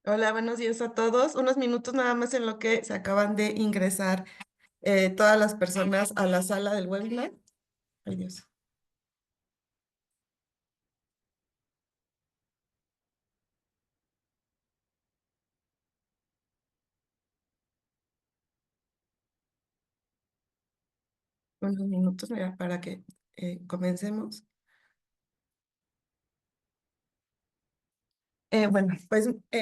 Hola, buenos días a todos. Unos minutos nada más en lo que se acaban de ingresar todas las personas a la sala del webinar. Ay, Dios. Unos minutos ya para que comencemos.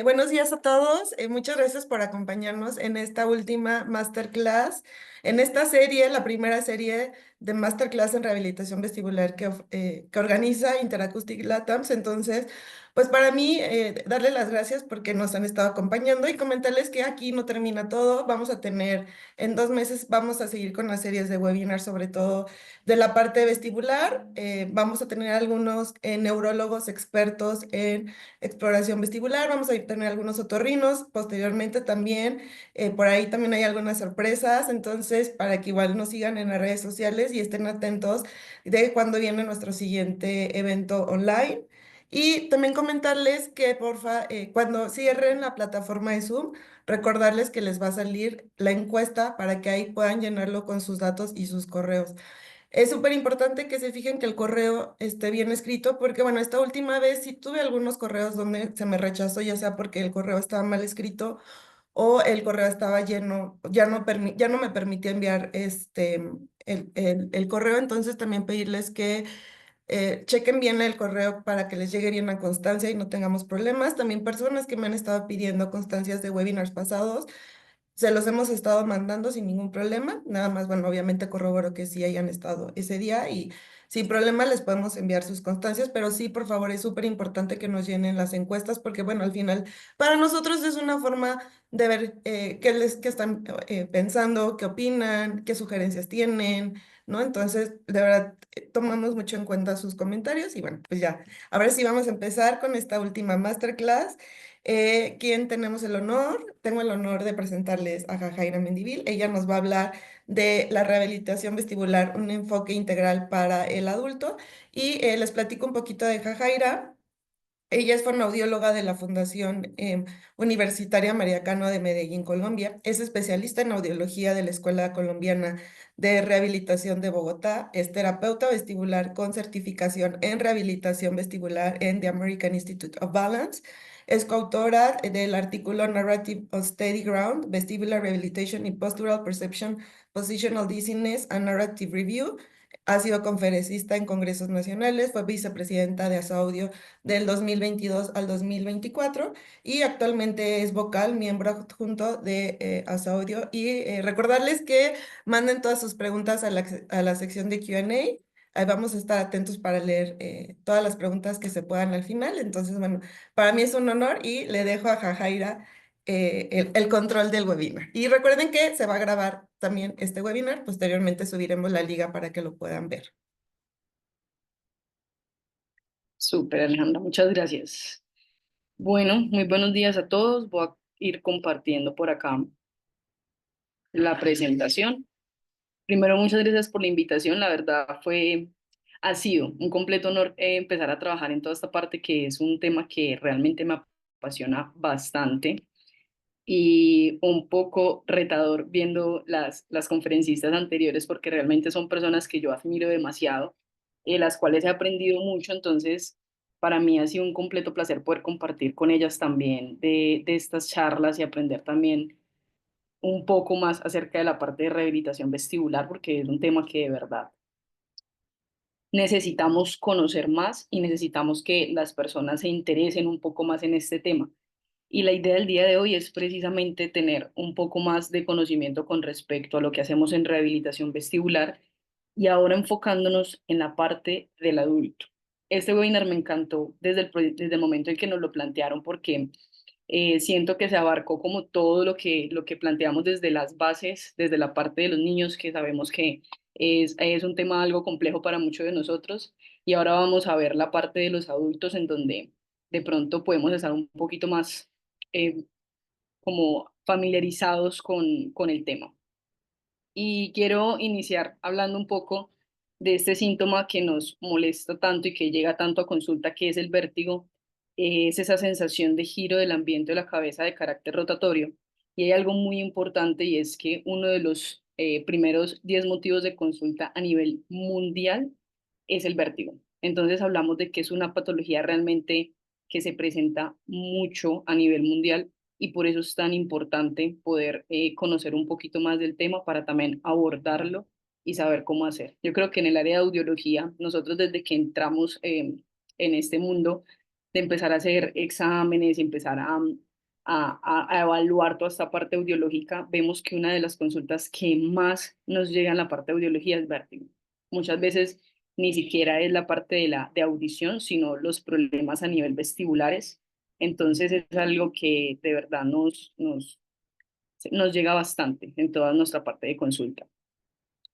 Buenos días a todos. Muchas gracias por acompañarnos en esta última masterclass, en esta serie, la primera serie de masterclass en rehabilitación vestibular que organiza Interacoustic Latams. Entonces, pues para mí, darle las gracias porque nos han estado acompañando y comentarles que aquí no termina todo. Vamos a tener, en 2 meses, vamos a seguir con las series de webinars, sobre todo de la parte vestibular. Vamos a tener algunos neurólogos expertos en exploración vestibular, vamos a tener algunos otorrinos, posteriormente también, por ahí también hay algunas sorpresas, entonces para que igual nos sigan en las redes sociales y estén atentos de cuando viene nuestro siguiente evento online. Y también comentarles que porfa, cuando cierren la plataforma de Zoom, recordarles que les va a salir la encuesta para que ahí puedan llenarlo con sus datos y sus correos. Es súper importante que se fijen que el correo esté bien escrito, porque bueno, esta última vez sí tuve algunos correos donde se me rechazó, ya sea porque el correo estaba mal escrito o el correo estaba lleno, ya no me permitía enviar el correo. Entonces también pedirles que chequen bien el correo para que les llegue bien la constancia y no tengamos problemas. También personas que me han estado pidiendo constancias de webinars pasados. Se los hemos estado mandando sin ningún problema. Nada más, bueno, obviamente corroboro que sí hayan estado ese día y sin problema les podemos enviar sus constancias, pero sí, por favor, es súper importante que nos llenen las encuestas porque, bueno, al final, para nosotros es una forma de ver qué están pensando, qué opinan, qué sugerencias tienen, ¿no? Entonces, de verdad, tomamos mucho en cuenta sus comentarios y bueno, pues ya, ahora sí vamos a empezar con esta última masterclass. ¿Quién tenemos el honor? Tengo el honor de presentarles a Jajaira Mendivil. Ella nos va a hablar de la rehabilitación vestibular, un enfoque integral para el adulto. Y les platico un poquito de Jajaira. Ella es fonoaudióloga de la Fundación Universitaria María Cano de Medellín, Colombia. Es especialista en audiología de la Escuela Colombiana de Rehabilitación de Bogotá. Es terapeuta vestibular con certificación en rehabilitación vestibular en the American Institute of Balance. Es coautora del artículo Narrative of Steady Ground, Vestibular Rehabilitation in Postural Perception, Positional Dizziness and Narrative Review. Ha sido conferencista en congresos nacionales, fue vicepresidenta de ASAUDIO del 2022 al 2024 y actualmente es vocal, miembro adjunto de ASAUDIO. Y recordarles que manden todas sus preguntas a la sección de Q&A. Ahí vamos a estar atentos para leer todas las preguntas que se puedan al final. Entonces, bueno, para mí es un honor y le dejo a Jajaira el control del webinar. Y recuerden que se va a grabar también este webinar. Posteriormente subiremos la liga para que lo puedan ver. Súper, Alejandra, muchas gracias. Bueno, muy buenos días a todos. Voy a ir compartiendo por acá la presentación. Primero, muchas gracias por la invitación. La verdad ha sido un completo honor empezar a trabajar en toda esta parte que es un tema que realmente me apasiona bastante y un poco retador viendo las conferencistas anteriores porque realmente son personas que yo admiro demasiado, las cuales he aprendido mucho. Entonces, para mí ha sido un completo placer poder compartir con ellas también de estas charlas y aprender también un poco más acerca de la parte de rehabilitación vestibular, porque es un tema que de verdad necesitamos conocer más y necesitamos que las personas se interesen un poco más en este tema. Y la idea del día de hoy es precisamente tener un poco más de conocimiento con respecto a lo que hacemos en rehabilitación vestibular y ahora enfocándonos en la parte del adulto. Este webinar me encantó desde el momento en que nos lo plantearon porque siento que se abarcó como todo lo que planteamos desde las bases, desde la parte de los niños, que sabemos que es un tema algo complejo para muchos de nosotros, y ahora vamos a ver la parte de los adultos en donde de pronto podemos estar un poquito más eh, como familiarizados con el tema. Y quiero iniciar hablando un poco de este síntoma que nos molesta tanto y que llega tanto a consulta, que es el vértigo. es esa sensación de giro del ambiente de la cabeza de carácter rotatorio. Y hay algo muy importante y es que uno de los primeros 10 motivos de consulta a nivel mundial es el vértigo. Entonces hablamos de que es una patología realmente que se presenta mucho a nivel mundial y por eso es tan importante poder conocer un poquito más del tema para también abordarlo y saber cómo hacer. Yo creo que en el área de audiología, nosotros desde que entramos en este mundo, de empezar a hacer exámenes y empezar a evaluar toda esta parte audiológica, vemos que una de las consultas que más nos llega en la parte de audiología es vértigo. Muchas veces ni siquiera es la parte de audición, sino los problemas a nivel vestibulares. Entonces es algo que de verdad nos llega bastante en toda nuestra parte de consulta.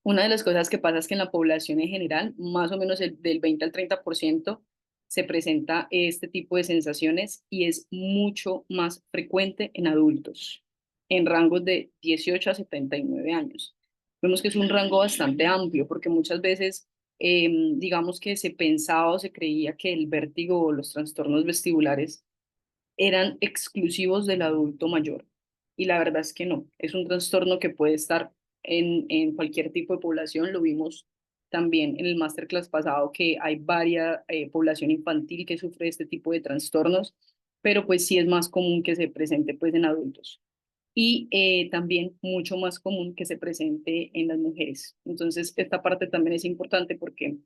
Una de las cosas que pasa es que en la población en general, más o menos del 20 al 30% se presenta este tipo de sensaciones y es mucho más frecuente en adultos, en rangos de 18 a 79 años. Vemos que es un rango bastante amplio porque muchas veces, digamos que se pensaba o se creía que el vértigo o los trastornos vestibulares eran exclusivos del adulto mayor. Y la verdad es que no, es un trastorno que puede estar en cualquier tipo de población. Lo vimos también en el masterclass pasado que hay varias población infantil que sufre este tipo de trastornos, pero pues sí es más común que se presente pues en adultos. Y también mucho más común que se presente en las mujeres. Entonces, esta parte también es importante porque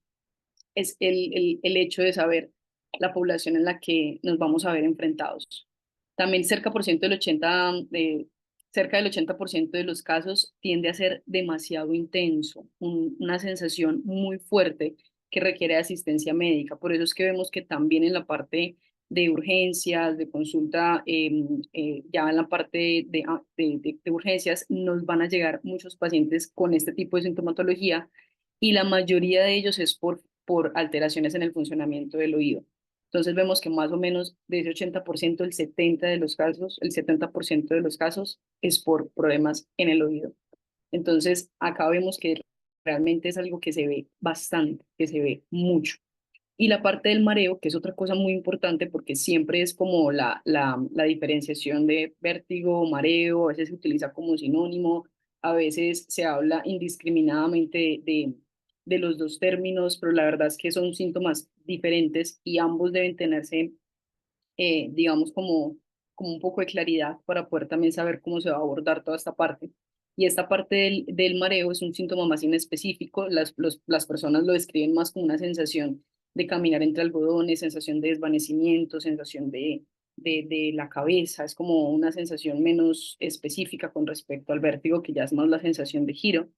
es el hecho de saber la población en la que nos vamos a ver enfrentados. También cerca del 80% de los casos tiende a ser demasiado intenso, una sensación muy fuerte que requiere asistencia médica. Por eso es que vemos que también en la parte de urgencias, de consulta, ya en la parte de urgencias, nos van a llegar muchos pacientes con este tipo de sintomatología y la mayoría de ellos es por alteraciones en el funcionamiento del oído. Entonces vemos que más o menos de ese 80%, el 70% de los casos es por problemas en el oído. Entonces acá vemos que realmente es algo que se ve bastante, que se ve mucho. Y la parte del mareo, que es otra cosa muy importante porque siempre es como la diferenciación de vértigo, mareo, a veces se utiliza como sinónimo, a veces se habla indiscriminadamente de los dos términos, pero la verdad es que son síntomas diferentes y ambos deben tenerse, digamos, como un poco de claridad para poder también saber cómo se va a abordar toda esta parte. Y esta parte del mareo es un síntoma más inespecífico. Las personas lo describen más como una sensación de caminar entre algodones, sensación de desvanecimiento, sensación de la cabeza. Es como una sensación menos específica con respecto al vértigo, que ya es más la sensación de giro.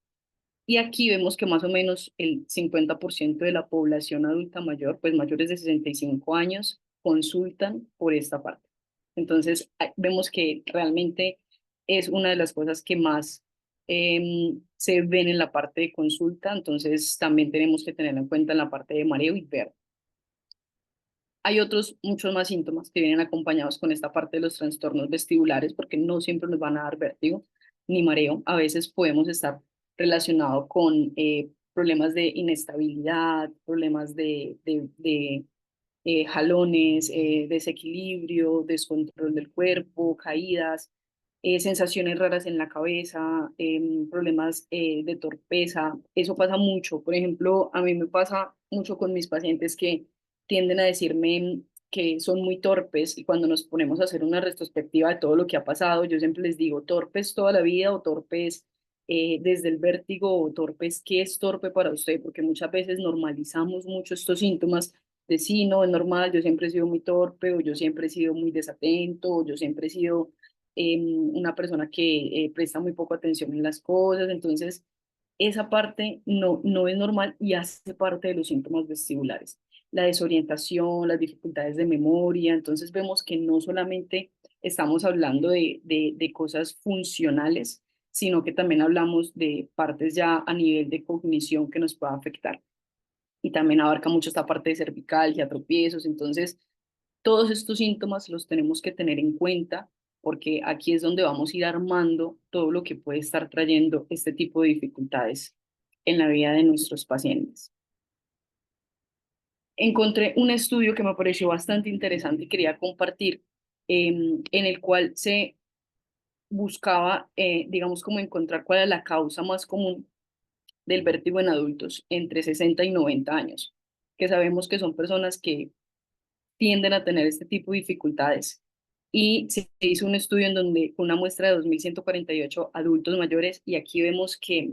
Y aquí vemos que más o menos el 50% de la población adulta mayor, pues mayores de 65 años, consultan por esta parte. Entonces, vemos que realmente es una de las cosas que más se ven en la parte de consulta, entonces también tenemos que tener en cuenta en la parte de mareo y ver. Hay otros, muchos más síntomas que vienen acompañados con esta parte de los trastornos vestibulares, porque no siempre nos van a dar vértigo ni mareo. A veces podemos estar relacionados con problemas de inestabilidad, problemas de jalones, desequilibrio, descontrol del cuerpo, caídas, sensaciones raras en la cabeza, problemas de torpeza. Eso pasa mucho. Por ejemplo, a mí me pasa mucho con mis pacientes que tienden a decirme que son muy torpes y cuando nos ponemos a hacer una retrospectiva de todo lo que ha pasado, yo siempre les digo, torpes toda la vida o torpes desde el vértigo o torpes, ¿qué es torpe para usted? Porque muchas veces normalizamos mucho estos síntomas de sí, no, es normal, yo siempre he sido muy torpe o yo siempre he sido muy desatento o yo siempre he sido una persona que presta muy poco atención en las cosas, entonces esa parte no es normal y hace parte de los síntomas vestibulares. La desorientación, las dificultades de memoria, entonces vemos que no solamente estamos hablando de cosas funcionales, sino que también hablamos de partes ya a nivel de cognición que nos pueda afectar. Y también abarca mucho esta parte de cervicalgia, tropiezos, entonces todos estos síntomas los tenemos que tener en cuenta porque aquí es donde vamos a ir armando todo lo que puede estar trayendo este tipo de dificultades en la vida de nuestros pacientes. encontré un estudio que me pareció bastante interesante y quería compartir, en el cual se buscaba, digamos, como encontrar cuál es la causa más común del vértigo en adultos entre 60 y 90 años, que sabemos que son personas que tienden a tener este tipo de dificultades. Y se hizo un estudio en donde con una muestra de 2.148 adultos mayores, y aquí vemos que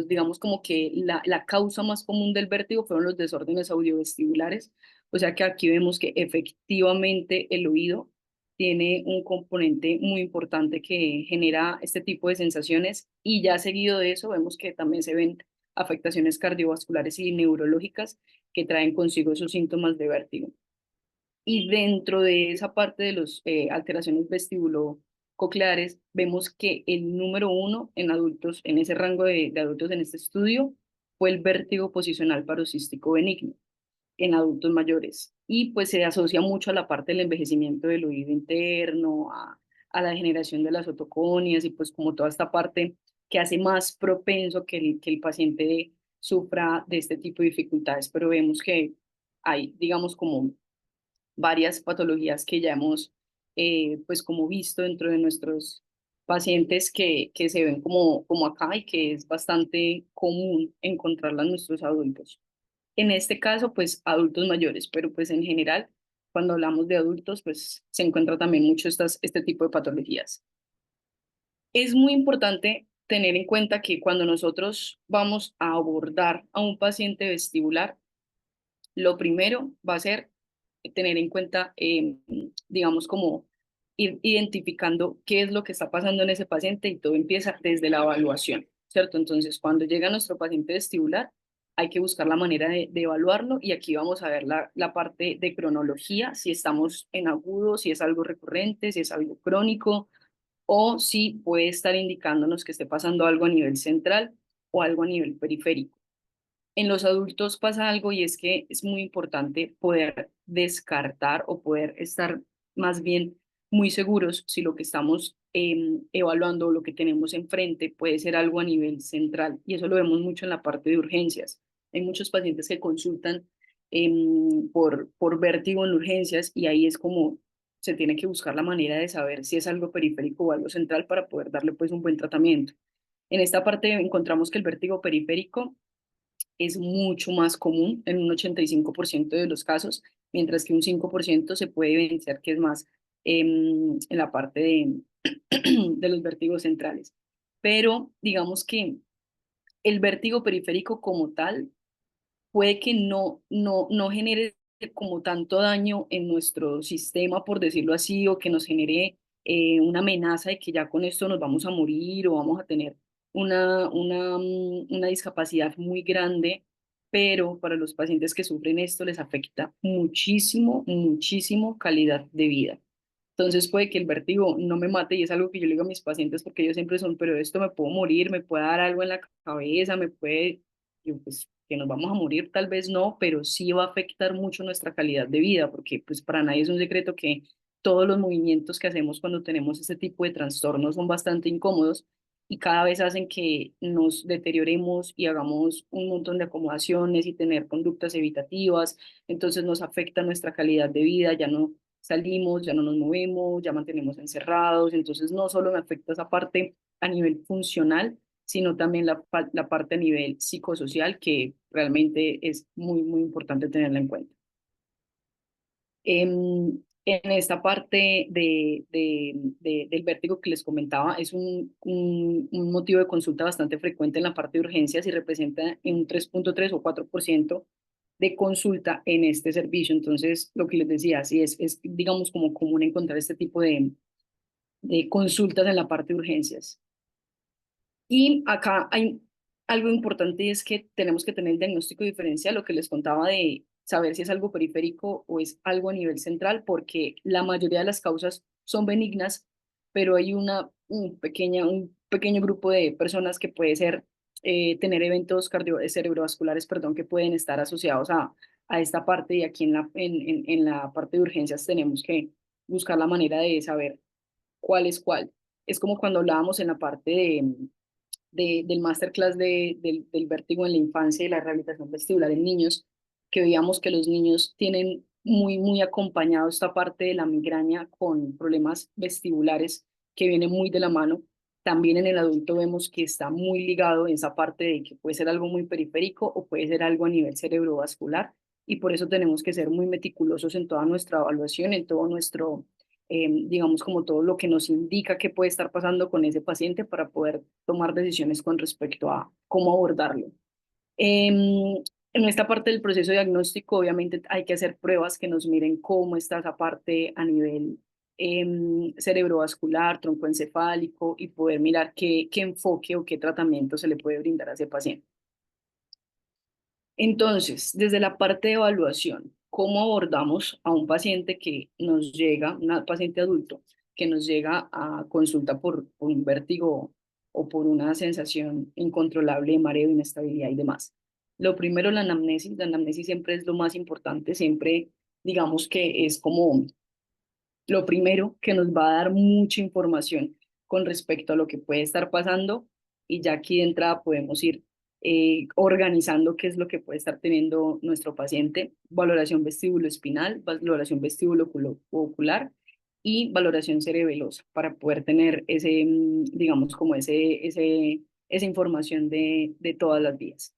digamos como que la causa más común del vértigo fueron los desórdenes audiovestibulares, o sea que aquí vemos que efectivamente el oído tiene un componente muy importante que genera este tipo de sensaciones, y ya seguido de eso vemos que también se ven afectaciones cardiovasculares y neurológicas que traen consigo esos síntomas de vértigo. Y dentro de esa parte de las alteraciones vestibulococleares, vemos que el número uno en adultos, en ese rango de adultos en este estudio, fue el vértigo posicional paroxístico benigno en adultos mayores. Y pues se asocia mucho a la parte del envejecimiento del oído interno, a la degeneración de las otoconias y pues como toda esta parte que hace más propenso que el paciente sufra de este tipo de dificultades. Pero vemos que hay, digamos, como varias patologías que ya hemos pues como visto dentro de nuestros pacientes que se ven como acá y que es bastante común encontrarlas en nuestros adultos. En este caso, pues adultos mayores, pero pues en general, cuando hablamos de adultos, pues se encuentra también mucho este tipo de patologías. Es muy importante tener en cuenta que cuando nosotros vamos a abordar a un paciente vestibular, lo primero va a ser tener en cuenta, digamos, como ir identificando qué es lo que está pasando en ese paciente, y todo empieza desde la evaluación, ¿cierto? Entonces, cuando llega nuestro paciente vestibular, hay que buscar la manera de evaluarlo, y aquí vamos a ver la parte de cronología, si estamos en agudo, si es algo recurrente, si es algo crónico, o si puede estar indicándonos que esté pasando algo a nivel central o algo a nivel periférico. En los adultos pasa algo, y es que es muy importante poder descartar o poder estar más bien muy seguros si lo que estamos evaluando o lo que tenemos enfrente puede ser algo a nivel central. Y eso lo vemos mucho en la parte de urgencias. Hay muchos pacientes que consultan por vértigo en urgencias, y ahí es como se tiene que buscar la manera de saber si es algo periférico o algo central para poder darle pues un buen tratamiento. En esta parte encontramos que el vértigo periférico es mucho más común en un 85% de los casos, mientras que un 5% se puede evidenciar que es más en la parte de los vértigos centrales. Pero digamos que el vértigo periférico como tal puede que no genere como tanto daño en nuestro sistema, por decirlo así, o que nos genere una amenaza de que ya con esto nos vamos a morir o vamos a tener una discapacidad muy grande, pero para los pacientes que sufren esto les afecta muchísimo, muchísimo calidad de vida. Entonces puede que el vértigo no me mate, y es algo que yo le digo a mis pacientes porque ellos siempre son, pero esto me puedo morir, me puede dar algo en la cabeza, me puede, yo, pues que nos vamos a morir, tal vez no, pero sí va a afectar mucho nuestra calidad de vida, porque pues para nadie es un secreto que todos los movimientos que hacemos cuando tenemos este tipo de trastornos son bastante incómodos, y cada vez hacen que nos deterioremos y hagamos un montón de acomodaciones y tener conductas evitativas. Entonces nos afecta nuestra calidad de vida, ya no salimos, ya no nos movemos, ya mantenemos encerrados. Entonces no solo me afecta esa parte a nivel funcional, sino también la parte a nivel psicosocial, que realmente es muy, muy importante tenerla en cuenta. En esta parte del vértigo que les comentaba, es un motivo de consulta bastante frecuente en la parte de urgencias, y representa un 3.3 o 4% de consulta en este servicio. Entonces, lo que les decía, sí es digamos, como común encontrar este tipo de consultas en la parte de urgencias. Y acá hay algo importante, y es que tenemos que tener el diagnóstico diferencial, lo que les contaba de saber si es algo periférico o es algo a nivel central, porque la mayoría de las causas son benignas, pero hay un pequeño grupo de personas que puede ser, tener eventos cerebrovasculares, perdón, que pueden estar asociados a esta parte, y aquí en la parte de urgencias tenemos que buscar la manera de saber cuál es cuál. Es como cuando hablábamos en la parte del masterclass del vértigo en la infancia y la rehabilitación vestibular en niños, que veíamos que los niños tienen muy acompañado esta parte de la migraña con problemas vestibulares que viene muy de la mano. También en el adulto vemos que está muy ligado en esa parte de que puede ser algo muy periférico o puede ser algo a nivel cerebrovascular, y por eso tenemos que ser muy meticulosos en toda nuestra evaluación, en todo nuestro, digamos, como todo lo que nos indica que puede estar pasando con ese paciente para poder tomar decisiones con respecto a cómo abordarlo. En esta parte del proceso diagnóstico, obviamente hay que hacer pruebas que nos miren cómo está esa parte a nivel cerebrovascular, troncoencefálico, y poder mirar qué enfoque o qué tratamiento se le puede brindar a ese paciente. Entonces, desde la parte de evaluación, ¿cómo abordamos a un paciente que nos llega, un paciente adulto, que nos llega a consulta por un vértigo o por una sensación incontrolable de mareo, inestabilidad y demás? Lo primero, la anamnesis siempre es lo más importante, siempre digamos que es como lo primero que nos va a dar mucha información con respecto a lo que puede estar pasando, y ya aquí de entrada podemos ir organizando qué es lo que puede estar teniendo nuestro paciente: valoración vestíbulo-espinal, valoración vestíbulo-ocular y valoración cerebelosa, para poder tener ese, digamos, como esa información de todas las vías.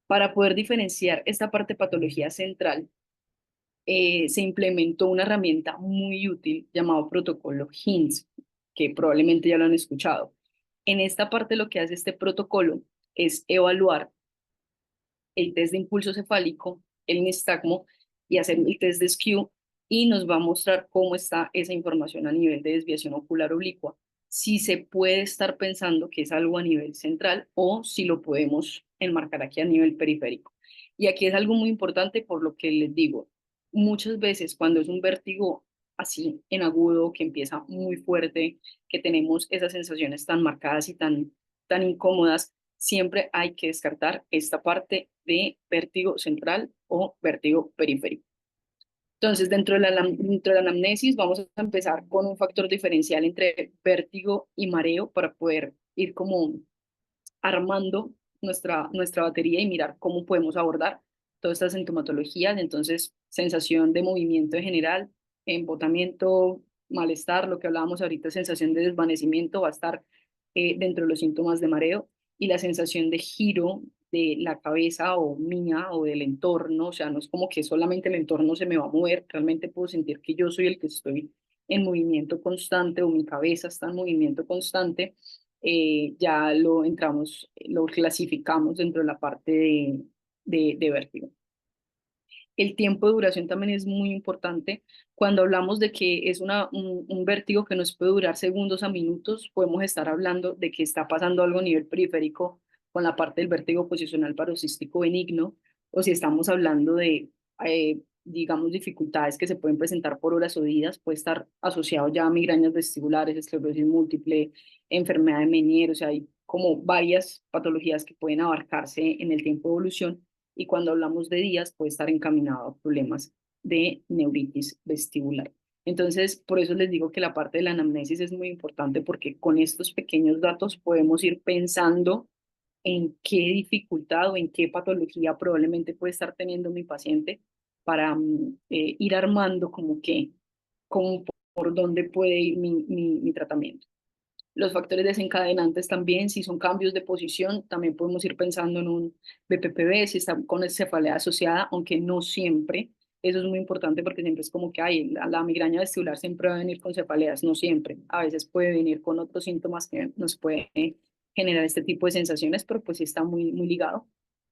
Para poder diferenciar esta parte de patología central, se implementó una herramienta muy útil llamado protocolo HINTS, que probablemente ya lo han escuchado. En esta parte lo que hace este protocolo es evaluar el test de impulso cefálico, el nistagmo, y hacer el test de SKEW, y nos va a mostrar cómo está esa información a nivel de desviación ocular oblicua, si se puede estar pensando que es algo a nivel central o si lo podemos enmarcar aquí a nivel periférico. Y aquí es algo muy importante por lo que les digo, muchas veces cuando es un vértigo así en agudo, que empieza muy fuerte, que tenemos esas sensaciones tan marcadas y tan incómodas, siempre hay que descartar esta parte de vértigo central o vértigo periférico. Entonces, dentro de la anamnesis vamos a empezar con un factor diferencial entre vértigo y mareo para poder ir como armando nuestra batería y mirar cómo podemos abordar todas estas sintomatologías. Entonces, sensación de movimiento en general, embotamiento, malestar, lo que hablábamos ahorita, sensación de desvanecimiento, va a estar dentro de los síntomas de mareo, y la sensación de giro de la cabeza o mía o del entorno, o sea, no es como que solamente el entorno se me va a mover, realmente puedo sentir que yo soy el que estoy en movimiento constante o mi cabeza está en movimiento constante. Ya lo entramos, lo clasificamos dentro de la parte de vértigo. El tiempo de duración también es muy importante. Cuando hablamos de que es un vértigo que nos puede durar segundos a minutos, podemos estar hablando de que está pasando algo a nivel periférico con la parte del vértigo posicional paroxístico benigno, o si estamos hablando de, digamos, dificultades que se pueden presentar por horas o días, puede estar asociado ya a migrañas vestibulares, esclerosis múltiple, enfermedad de Meniere, o sea, hay como varias patologías que pueden abarcarse en el tiempo de evolución, y cuando hablamos de días puede estar encaminado a problemas de neuritis vestibular. Entonces, por eso les digo que la parte de la anamnesis es muy importante, porque con estos pequeños datos podemos ir pensando en qué dificultad o en qué patología probablemente puede estar teniendo mi paciente, para ir armando como por dónde puede ir mi tratamiento. Los factores desencadenantes también, si son cambios de posición, también podemos ir pensando en un BPPV, si está con cefalea asociada, aunque no siempre. Eso es muy importante, porque siempre es como que hay la migraña vestibular siempre va a venir con cefaleas, no siempre. A veces puede venir con otros síntomas que nos puede generar este tipo de sensaciones, pero pues sí está muy ligado.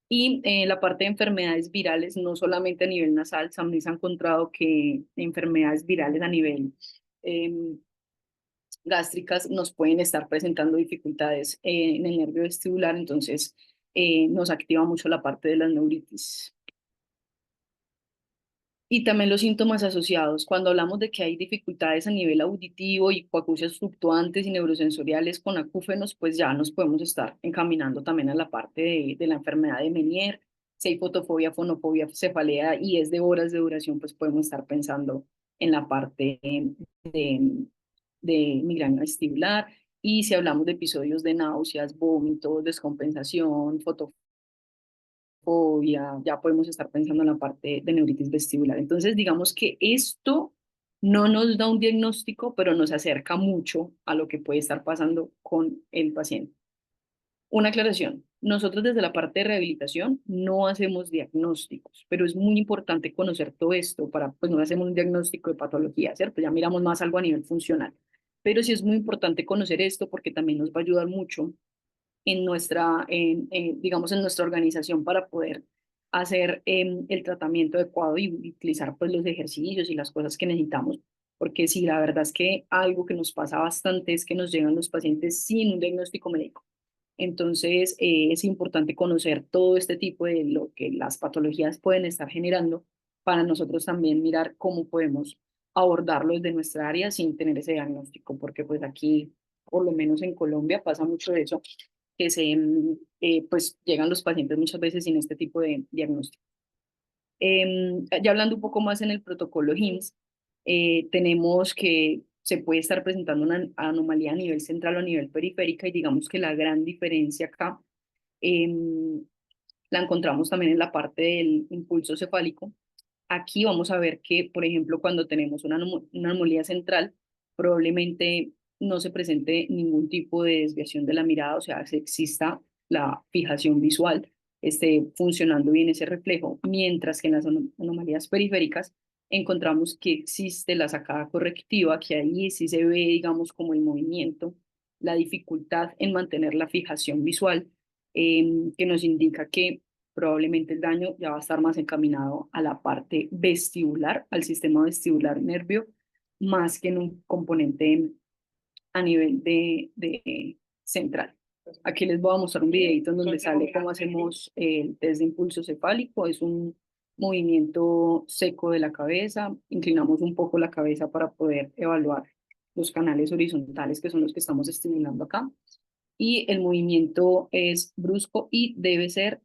Y la parte de enfermedades virales, no solamente a nivel nasal, también se ha encontrado que enfermedades virales a nivel em, gástricas nos pueden estar presentando dificultades en el nervio vestibular, entonces nos activa mucho la parte de las neuritis. Y también los síntomas asociados. Cuando hablamos de que hay dificultades a nivel auditivo, y coacusias fluctuantes y neurosensoriales con acúfenos, pues ya nos podemos estar encaminando también a la parte de la enfermedad de Meniere. Si hay fotofobia, fonofobia, cefalea y es de horas de duración, pues podemos estar pensando en la parte de migraña vestibular. Y si hablamos de episodios de náuseas, vómitos, descompensación, fobia, ya podemos estar pensando en la parte de neuritis vestibular. Entonces, digamos que esto no nos da un diagnóstico, pero nos acerca mucho a lo que puede estar pasando con el paciente. Una aclaración. Nosotros desde la parte de rehabilitación no hacemos diagnósticos, pero es muy importante conocer todo esto para, pues no hacemos un diagnóstico de patología, ¿cierto? Ya miramos más algo a nivel funcional. Pero sí es muy importante conocer esto porque también nos va a ayudar mucho digamos, en nuestra organización para poder hacer el tratamiento adecuado y utilizar pues los ejercicios y las cosas que necesitamos. Porque sí, la verdad es que algo que nos pasa bastante es que nos llegan los pacientes sin un diagnóstico médico. Entonces, es importante conocer todo este tipo de lo que las patologías pueden estar generando para nosotros también mirar cómo podemos abordarlo desde nuestra área sin tener ese diagnóstico, porque pues aquí, por lo menos en Colombia, pasa mucho de eso, que pues llegan los pacientes muchas veces sin este tipo de diagnóstico. Ya hablando un poco más en el protocolo HIMSS, tenemos que se puede estar presentando una anomalía a nivel central o a nivel periférica y digamos que la gran diferencia acá em, la encontramos también en la parte del impulso cefálico. Aquí vamos a ver que, por ejemplo, cuando tenemos una anomalía central, probablemente no se presente ningún tipo de desviación de la mirada, o sea, si exista la fijación visual, esté funcionando bien ese reflejo, mientras que en las anomalías periféricas encontramos que existe la sacada correctiva, que ahí sí se ve, digamos, como el movimiento, la dificultad en mantener la fijación visual, que nos indica que probablemente el daño ya va a estar más encaminado a la parte vestibular, al sistema vestibular nervio, más que en un componente a nivel de central. Aquí les voy a mostrar un videito en donde sale cómo hacemos el test de impulso cefálico. Es un movimiento seco de la cabeza. Inclinamos un poco la cabeza para poder evaluar los canales horizontales, que son los que estamos estimulando acá. Y el movimiento es brusco y debe ser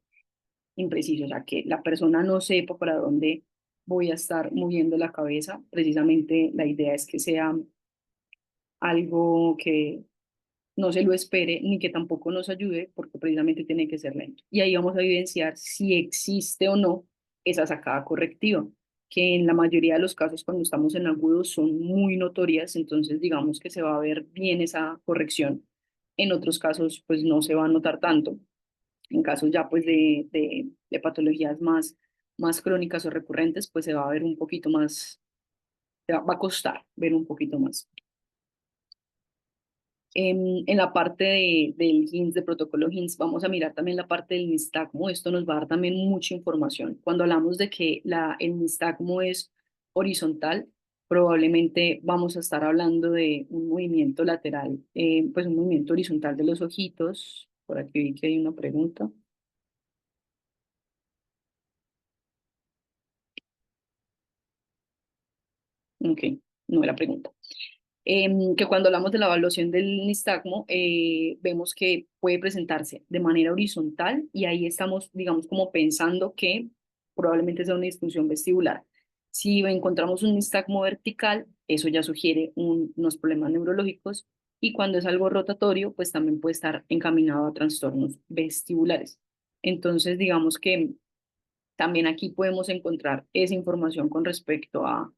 impreciso, o sea, que la persona no sepa para dónde voy a estar moviendo la cabeza. Precisamente la idea es que sea algo que no se lo espere ni que tampoco nos ayude, porque precisamente tiene que ser lento. Y ahí vamos a evidenciar si existe o no esa sacada correctiva, que en la mayoría de los casos cuando estamos en agudos son muy notorias, entonces digamos que se va a ver bien esa corrección. En otros casos, pues no se va a notar tanto. En casos ya pues de patologías más crónicas o recurrentes, pues se va a ver un poquito más, va a costar ver un poquito más. En la parte del HIMSS, de protocolo HIMSS, vamos a mirar también la parte del nistagmo. Esto nos va a dar también mucha información. Cuando hablamos de que el nistagmo es horizontal, probablemente vamos a estar hablando de un movimiento lateral, pues un movimiento horizontal de los ojitos. Por aquí vi que hay una pregunta. Ok, no era pregunta. Que cuando hablamos de la evaluación del nistagmo, vemos que puede presentarse de manera horizontal y ahí estamos, digamos, como pensando que probablemente sea una disfunción vestibular. Si encontramos un nistagmo vertical, eso ya sugiere unos problemas neurológicos y cuando es algo rotatorio, pues también puede estar encaminado a trastornos vestibulares. Entonces, digamos que también aquí podemos encontrar esa información con respecto a,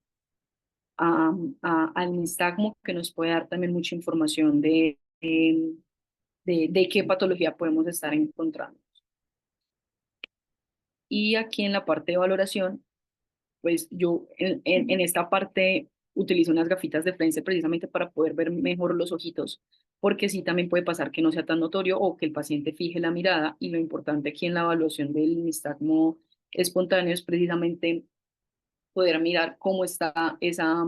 al nistagmo, que nos puede dar también mucha información de qué patología podemos estar encontrando. Y aquí en la parte de valoración, pues yo en esta parte utilizo unas gafitas de frente precisamente para poder ver mejor los ojitos, porque sí también puede pasar que no sea tan notorio o que el paciente fije la mirada y lo importante aquí en la evaluación del nistagmo espontáneo es precisamente poder mirar cómo está esa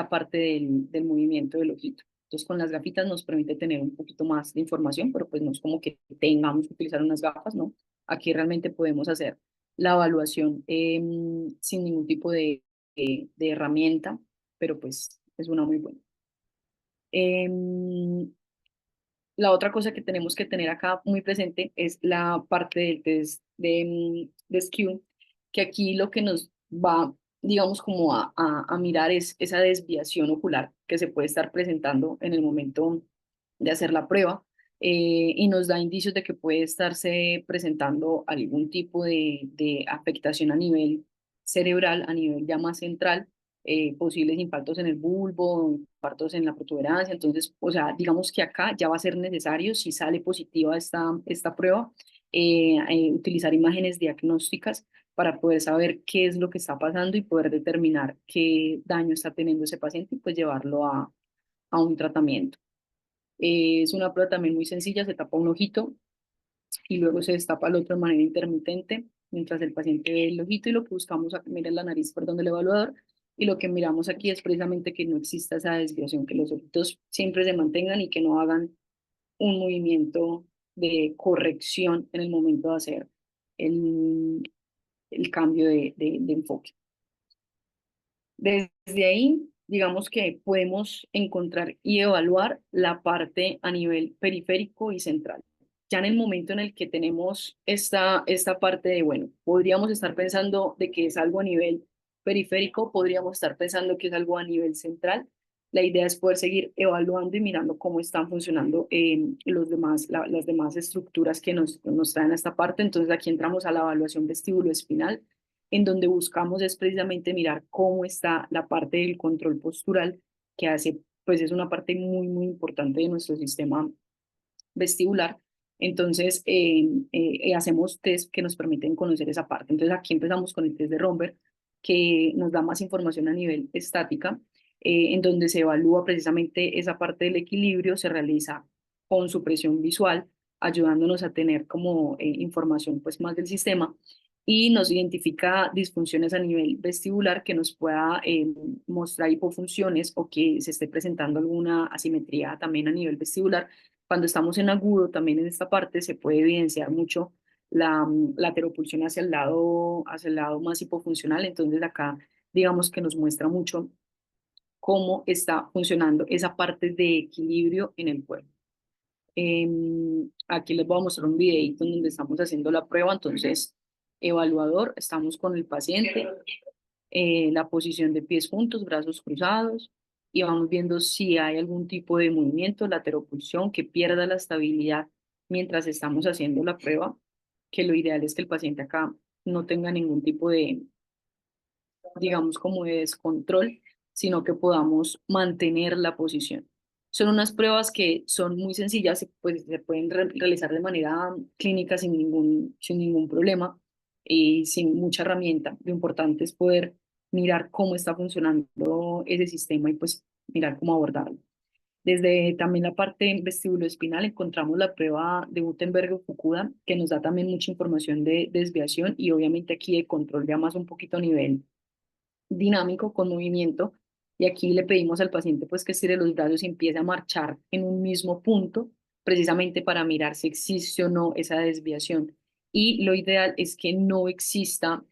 parte del movimiento del ojito. Entonces, con las gafitas nos permite tener un poquito más de información, pero pues no es como que tengamos que utilizar unas gafas, ¿no? Aquí realmente podemos hacer la evaluación sin ningún tipo de herramienta, pero pues es una muy buena. Em, la otra cosa que tenemos que tener acá muy presente es la parte del test de SKU, que aquí lo que nos va digamos, como a mirar es esa desviación ocular que se puede estar presentando en el momento de hacer la prueba, y nos da indicios de que puede estarse presentando algún tipo de afectación a nivel cerebral, a nivel ya más central, posibles impactos en el bulbo, impactos en la protuberancia. Entonces, o sea, digamos que acá ya va a ser necesario, si sale positiva esta prueba, utilizar imágenes diagnósticas para poder saber qué es lo que está pasando y poder determinar qué daño está teniendo ese paciente y pues llevarlo a un tratamiento. Es una prueba también muy sencilla, se tapa un ojito y luego se destapa el otro de manera intermitente mientras el paciente ve el ojito, y lo que buscamos, mira la nariz, perdón, del evaluador, y lo que miramos aquí es precisamente que no exista esa desviación, que los ojitos siempre se mantengan y que no hagan un movimiento de corrección en el momento de hacer el, el cambio de enfoque. Desde ahí, digamos que podemos encontrar y evaluar la parte a nivel periférico y central. Ya en el momento en el que tenemos esta parte de, bueno, podríamos estar pensando de que es algo a nivel periférico, podríamos estar pensando que es algo a nivel central. La idea es poder seguir evaluando y mirando cómo están funcionando las demás estructuras que nos traen a esta parte. Entonces aquí entramos a la evaluación vestibuloespinal, en donde buscamos es precisamente mirar cómo está la parte del control postural, que hace, pues es una parte muy, muy importante de nuestro sistema vestibular. Entonces, hacemos test que nos permiten conocer esa parte. Entonces, aquí empezamos con el test de Romberg, que nos da más información a nivel estática, en donde se evalúa precisamente esa parte del equilibrio, se realiza con supresión visual, ayudándonos a tener como información pues más del sistema, y nos identifica disfunciones a nivel vestibular que nos pueda mostrar hipofunciones o que se esté presentando alguna asimetría también a nivel vestibular. Cuando estamos en agudo, también en esta parte se puede evidenciar mucho la teropulsión hacia el lado más hipofuncional. Entonces acá digamos que nos muestra mucho cómo está funcionando esa parte de equilibrio en el cuerpo. Aquí les voy a mostrar un videito en donde estamos haciendo la prueba. Entonces, evaluador, estamos con el paciente, la posición de pies juntos, brazos cruzados, y vamos viendo si hay algún tipo de movimiento, lateropulsión, que pierda la estabilidad mientras estamos haciendo la prueba, que lo ideal es que el paciente acá no tenga ningún tipo de, digamos, como de descontrol, sino que podamos mantener la posición. Son unas pruebas que son muy sencillas, pues se pueden realizar de manera clínica sin ningún problema y sin mucha herramienta. Lo importante es poder mirar cómo está funcionando ese sistema y pues mirar cómo abordarlo. Desde también la parte vestibuloespinal encontramos la prueba de Gutenberg-Fukuda, que nos da también mucha información de desviación y obviamente aquí de control ya más un poquito a nivel dinámico con movimiento, y aquí le pedimos al paciente pues que estire los brazos y empiece a marchar en un mismo punto, precisamente para mirar si existe o no esa desviación. Y lo ideal es que no exista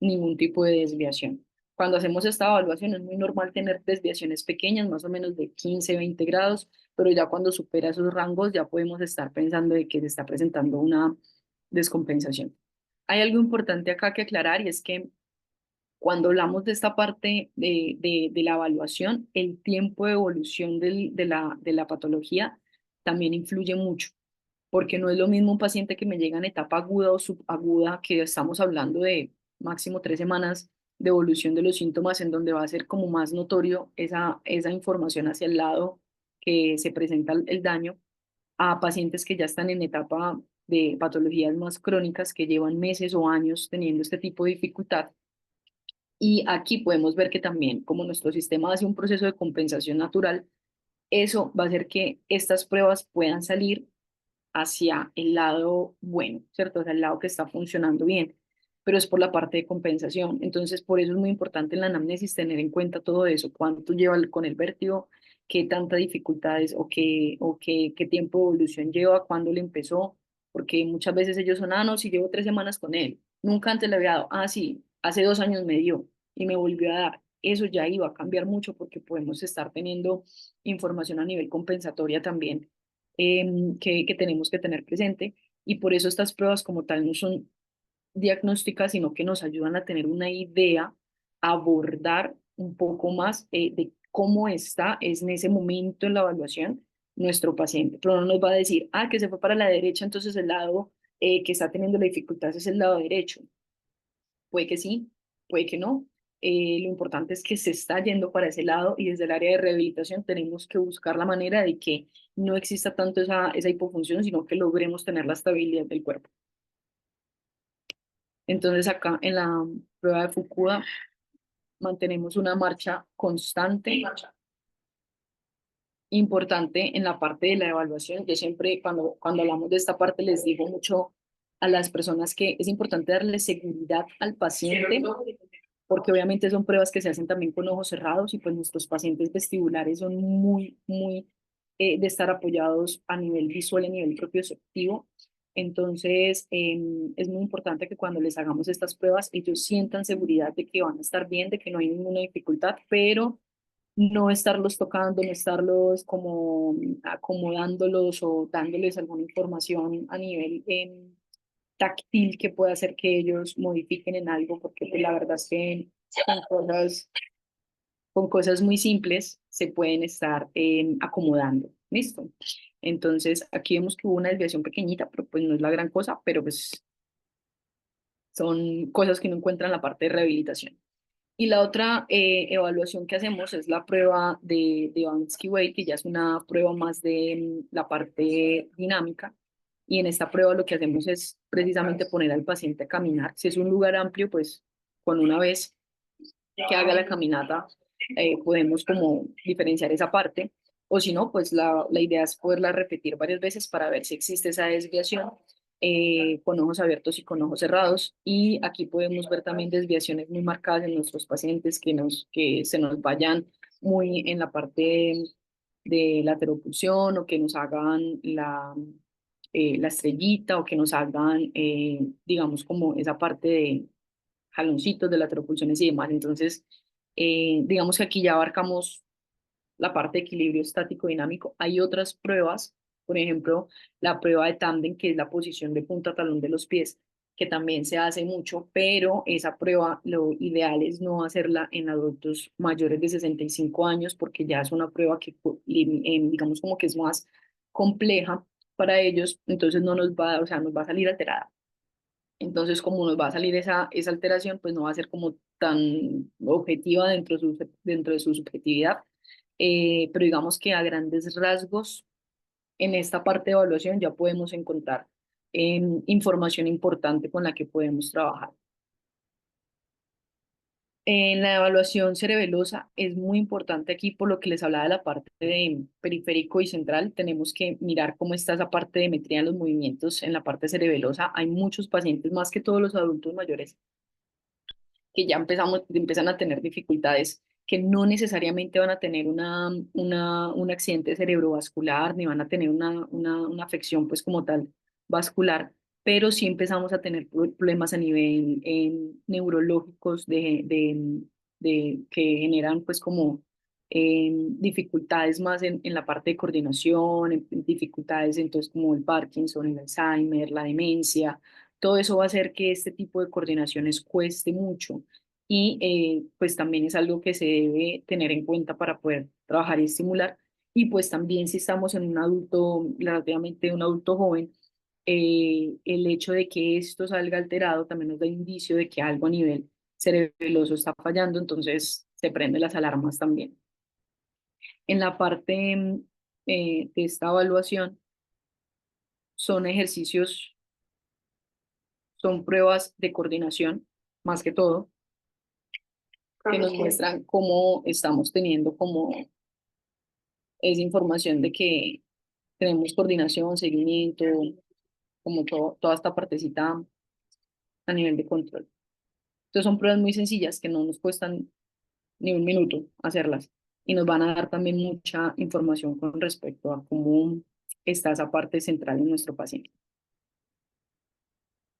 ningún tipo de desviación. Cuando hacemos esta evaluación es muy normal tener desviaciones pequeñas, más o menos de 15, 20 grados, pero ya cuando supera esos rangos ya podemos estar pensando de que se está presentando una descompensación. Hay algo importante acá que aclarar, y es que cuando hablamos de esta parte de la evaluación, el tiempo de evolución de la patología también influye mucho, porque no es lo mismo un paciente que me llega en etapa aguda o subaguda, que estamos hablando de máximo 3 semanas de evolución de los síntomas, en donde va a ser como más notorio esa información hacia el lado que se presenta el daño, a pacientes que ya están en etapa de patologías más crónicas, que llevan meses o años teniendo este tipo de dificultad. Y aquí podemos ver que también, como nuestro sistema hace un proceso de compensación natural, eso va a hacer que estas pruebas puedan salir hacia el lado bueno, ¿cierto? Hacia el lado que está funcionando bien, pero es por la parte de compensación. Entonces, por eso es muy importante en la anamnesis tener en cuenta todo eso: cuánto lleva con el vértigo, qué tanta dificultades qué tiempo de evolución lleva, cuándo le empezó, porque muchas veces ellos son, no, si llevo 3 semanas con él, nunca antes le había dado, sí, hace 2 años me dio y me volvió a dar. Eso ya iba a cambiar mucho porque podemos estar teniendo información a nivel compensatoria también, que tenemos que tener presente, y por eso estas pruebas como tal no son diagnósticas, sino que nos ayudan a tener una idea abordar un poco más de cómo está es en ese momento en la evaluación nuestro paciente, pero no nos va a decir, ah, que se fue para la derecha, entonces el lado que está teniendo la dificultad es el lado derecho. Puede que sí, puede que no. Lo importante es que se está yendo para ese lado y desde el área de rehabilitación tenemos que buscar la manera de que no exista tanto esa hipofunción, sino que logremos tener la estabilidad del cuerpo. Entonces acá en la prueba de Fukuda mantenemos una marcha constante, importante en la parte de la evaluación. Yo siempre cuando hablamos de esta parte les digo mucho a las personas que es importante darle seguridad al paciente porque obviamente son pruebas que se hacen también con ojos cerrados y pues nuestros pacientes vestibulares son muy de estar apoyados a nivel visual, a nivel propioceptivo. Entonces, es muy importante que cuando les hagamos estas pruebas, ellos sientan seguridad de que van a estar bien, de que no hay ninguna dificultad, pero no estarlos tocando, no estarlos como acomodándolos o dándoles alguna información a nivel táctil que pueda hacer que ellos modifiquen en algo, porque pues, la verdad es que con cosas muy simples se pueden estar acomodando. ¿Listo? Entonces, aquí vemos que hubo una desviación pequeñita, pero pues no es la gran cosa, pero pues son cosas que no encuentran en la parte de rehabilitación. Y la otra evaluación que hacemos es la prueba de Bansky-Weight, que ya es una prueba más de la parte dinámica. Y en esta prueba lo que hacemos es precisamente poner al paciente a caminar. Si es un lugar amplio, pues con una vez que haga la caminata, podemos como diferenciar esa parte. O si no, pues la idea es poderla repetir varias veces para ver si existe esa desviación con ojos abiertos y con ojos cerrados. Y aquí podemos ver también desviaciones muy marcadas en nuestros pacientes que se nos vayan muy en la parte de la lateropulsión o que nos hagan la estrellita o que nos hagan, digamos, como esa parte de jaloncitos de lateropulsiones y demás. Entonces, digamos que aquí ya abarcamos la parte de equilibrio estático dinámico. Hay otras pruebas, por ejemplo, la prueba de tándem, que es la posición de punta talón de los pies, que también se hace mucho, pero esa prueba lo ideal es no hacerla en adultos mayores de 65 años, porque ya es una prueba que, digamos, como que es más compleja para ellos, entonces no nos va, o sea, nos va a salir alterada. Entonces, como nos va a salir esa alteración, pues no va a ser como tan objetiva dentro de su subjetividad. Pero digamos que a grandes rasgos, en esta parte de evaluación ya podemos encontrar información importante con la que podemos trabajar. En la evaluación cerebelosa es muy importante aquí por lo que les hablaba de la parte de periférico y central. Tenemos que mirar cómo está esa parte de metría en los movimientos en la parte cerebelosa. Hay muchos pacientes, más que todos los adultos mayores, que ya empiezan a tener dificultades, que no necesariamente van a tener un accidente cerebrovascular, ni van a tener una afección pues como tal vascular, pero sí empezamos a tener problemas a nivel neurológicos que generan pues como dificultades más en la parte de coordinación, dificultades entonces como el Parkinson, el Alzheimer, la demencia. Todo eso va a hacer que este tipo de coordinaciones cueste mucho y pues también es algo que se debe tener en cuenta para poder trabajar y estimular. Y pues también si estamos en un adulto, relativamente un adulto joven, el hecho de que esto salga alterado también nos da indicio de que algo a nivel cerebeloso está fallando, entonces se prenden las alarmas también. En la parte de esta evaluación son ejercicios, son pruebas de coordinación, más que todo que nos muestran cómo estamos teniendo como esa información de que tenemos coordinación, seguimiento, como toda esta partecita a nivel de control. Entonces son pruebas muy sencillas que no nos cuestan ni un minuto hacerlas y nos van a dar también mucha información con respecto a cómo está esa parte central en nuestro paciente.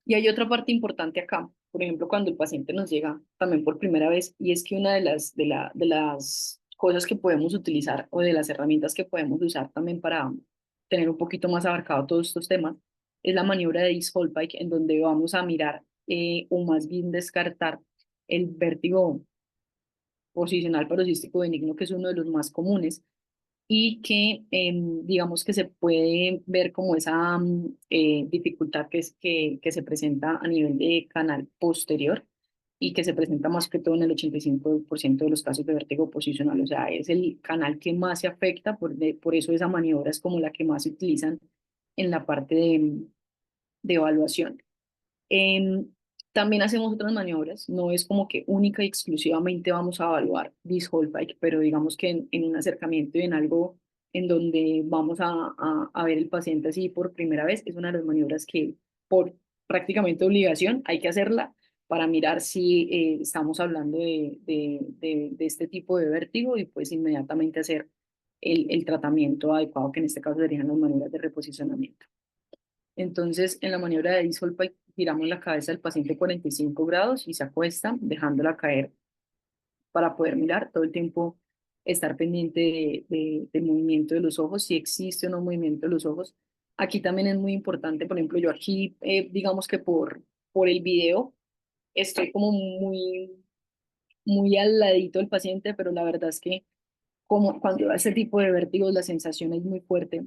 Y hay otra parte importante acá, por ejemplo, cuando el paciente nos llega también por primera vez, y es que una de las cosas que podemos utilizar o de las herramientas que podemos usar también para tener un poquito más abarcado todos estos temas, es la maniobra de East-Holpike, en donde vamos a mirar o más bien descartar el vértigo posicional paroxístico benigno, que es uno de los más comunes y que digamos que se puede ver como esa dificultad que se presenta a nivel de canal posterior y que se presenta más que todo en el 85% de los casos de vértigo posicional. O sea, es el canal que más se afecta, por eso esa maniobra es como la que más se utilizan en la parte de evaluación. Em, También hacemos otras maniobras, no es como que única y exclusivamente vamos a evaluar this whole bike, pero digamos que en un acercamiento y en algo en donde vamos a ver el paciente así por primera vez, es una de las maniobras que por prácticamente obligación hay que hacerla para mirar si estamos hablando de este tipo de vértigo y pues inmediatamente hacer el tratamiento adecuado, que en este caso serían las maniobras de reposicionamiento. Entonces, en la maniobra de disolpa, giramos la cabeza del paciente 45 grados y se acuesta, dejándola caer para poder mirar todo el tiempo, estar pendiente del movimiento de los ojos, si existe o no movimiento de los ojos. Aquí también es muy importante, por ejemplo, yo aquí, digamos que por el video, estoy como muy al ladito del paciente, pero la verdad es que como cuando da ese tipo de vértigos, la sensación es muy fuerte,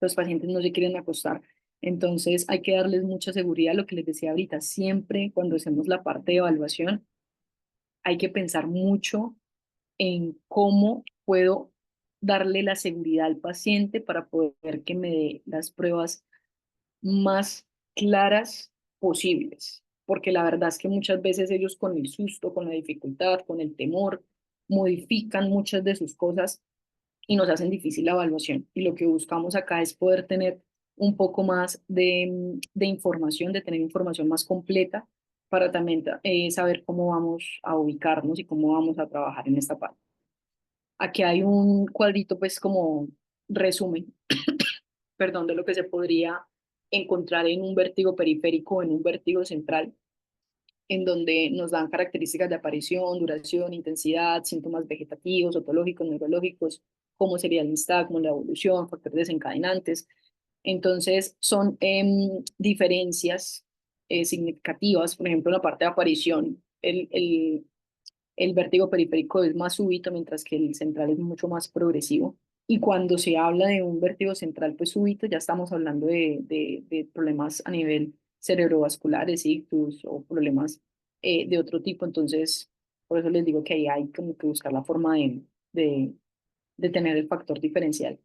los pacientes no se quieren acostar. Entonces hay que darles mucha seguridad, lo que les decía ahorita, siempre cuando hacemos la parte de evaluación, hay que pensar mucho en cómo puedo darle la seguridad al paciente para poder que me dé las pruebas más claras posibles. Porque la verdad es que muchas veces ellos con el susto, con la dificultad, con el temor, modifican muchas de sus cosas y nos hacen difícil la evaluación. Y lo que buscamos acá es poder tener un poco más de información, de tener información más completa para también saber cómo vamos a ubicarnos y cómo vamos a trabajar en esta parte. Aquí hay un cuadrito, pues como resumen, perdón, de lo que se podría encontrar en un vértigo periférico o en un vértigo central, en donde nos dan características de aparición, duración, intensidad, síntomas vegetativos, otológicos, neurológicos, cómo sería el nistagmo, la evolución, factores desencadenantes. Entonces, son diferencias significativas, por ejemplo, en la parte de aparición, el vértigo periférico es más súbito, mientras que el central es mucho más progresivo. Y cuando se habla de un vértigo central, pues súbito, ya estamos hablando de problemas a nivel cerebrovasculares, ictus o problemas de otro tipo. Entonces, por eso les digo que ahí hay como que buscar la forma de, de tener el factor diferencial.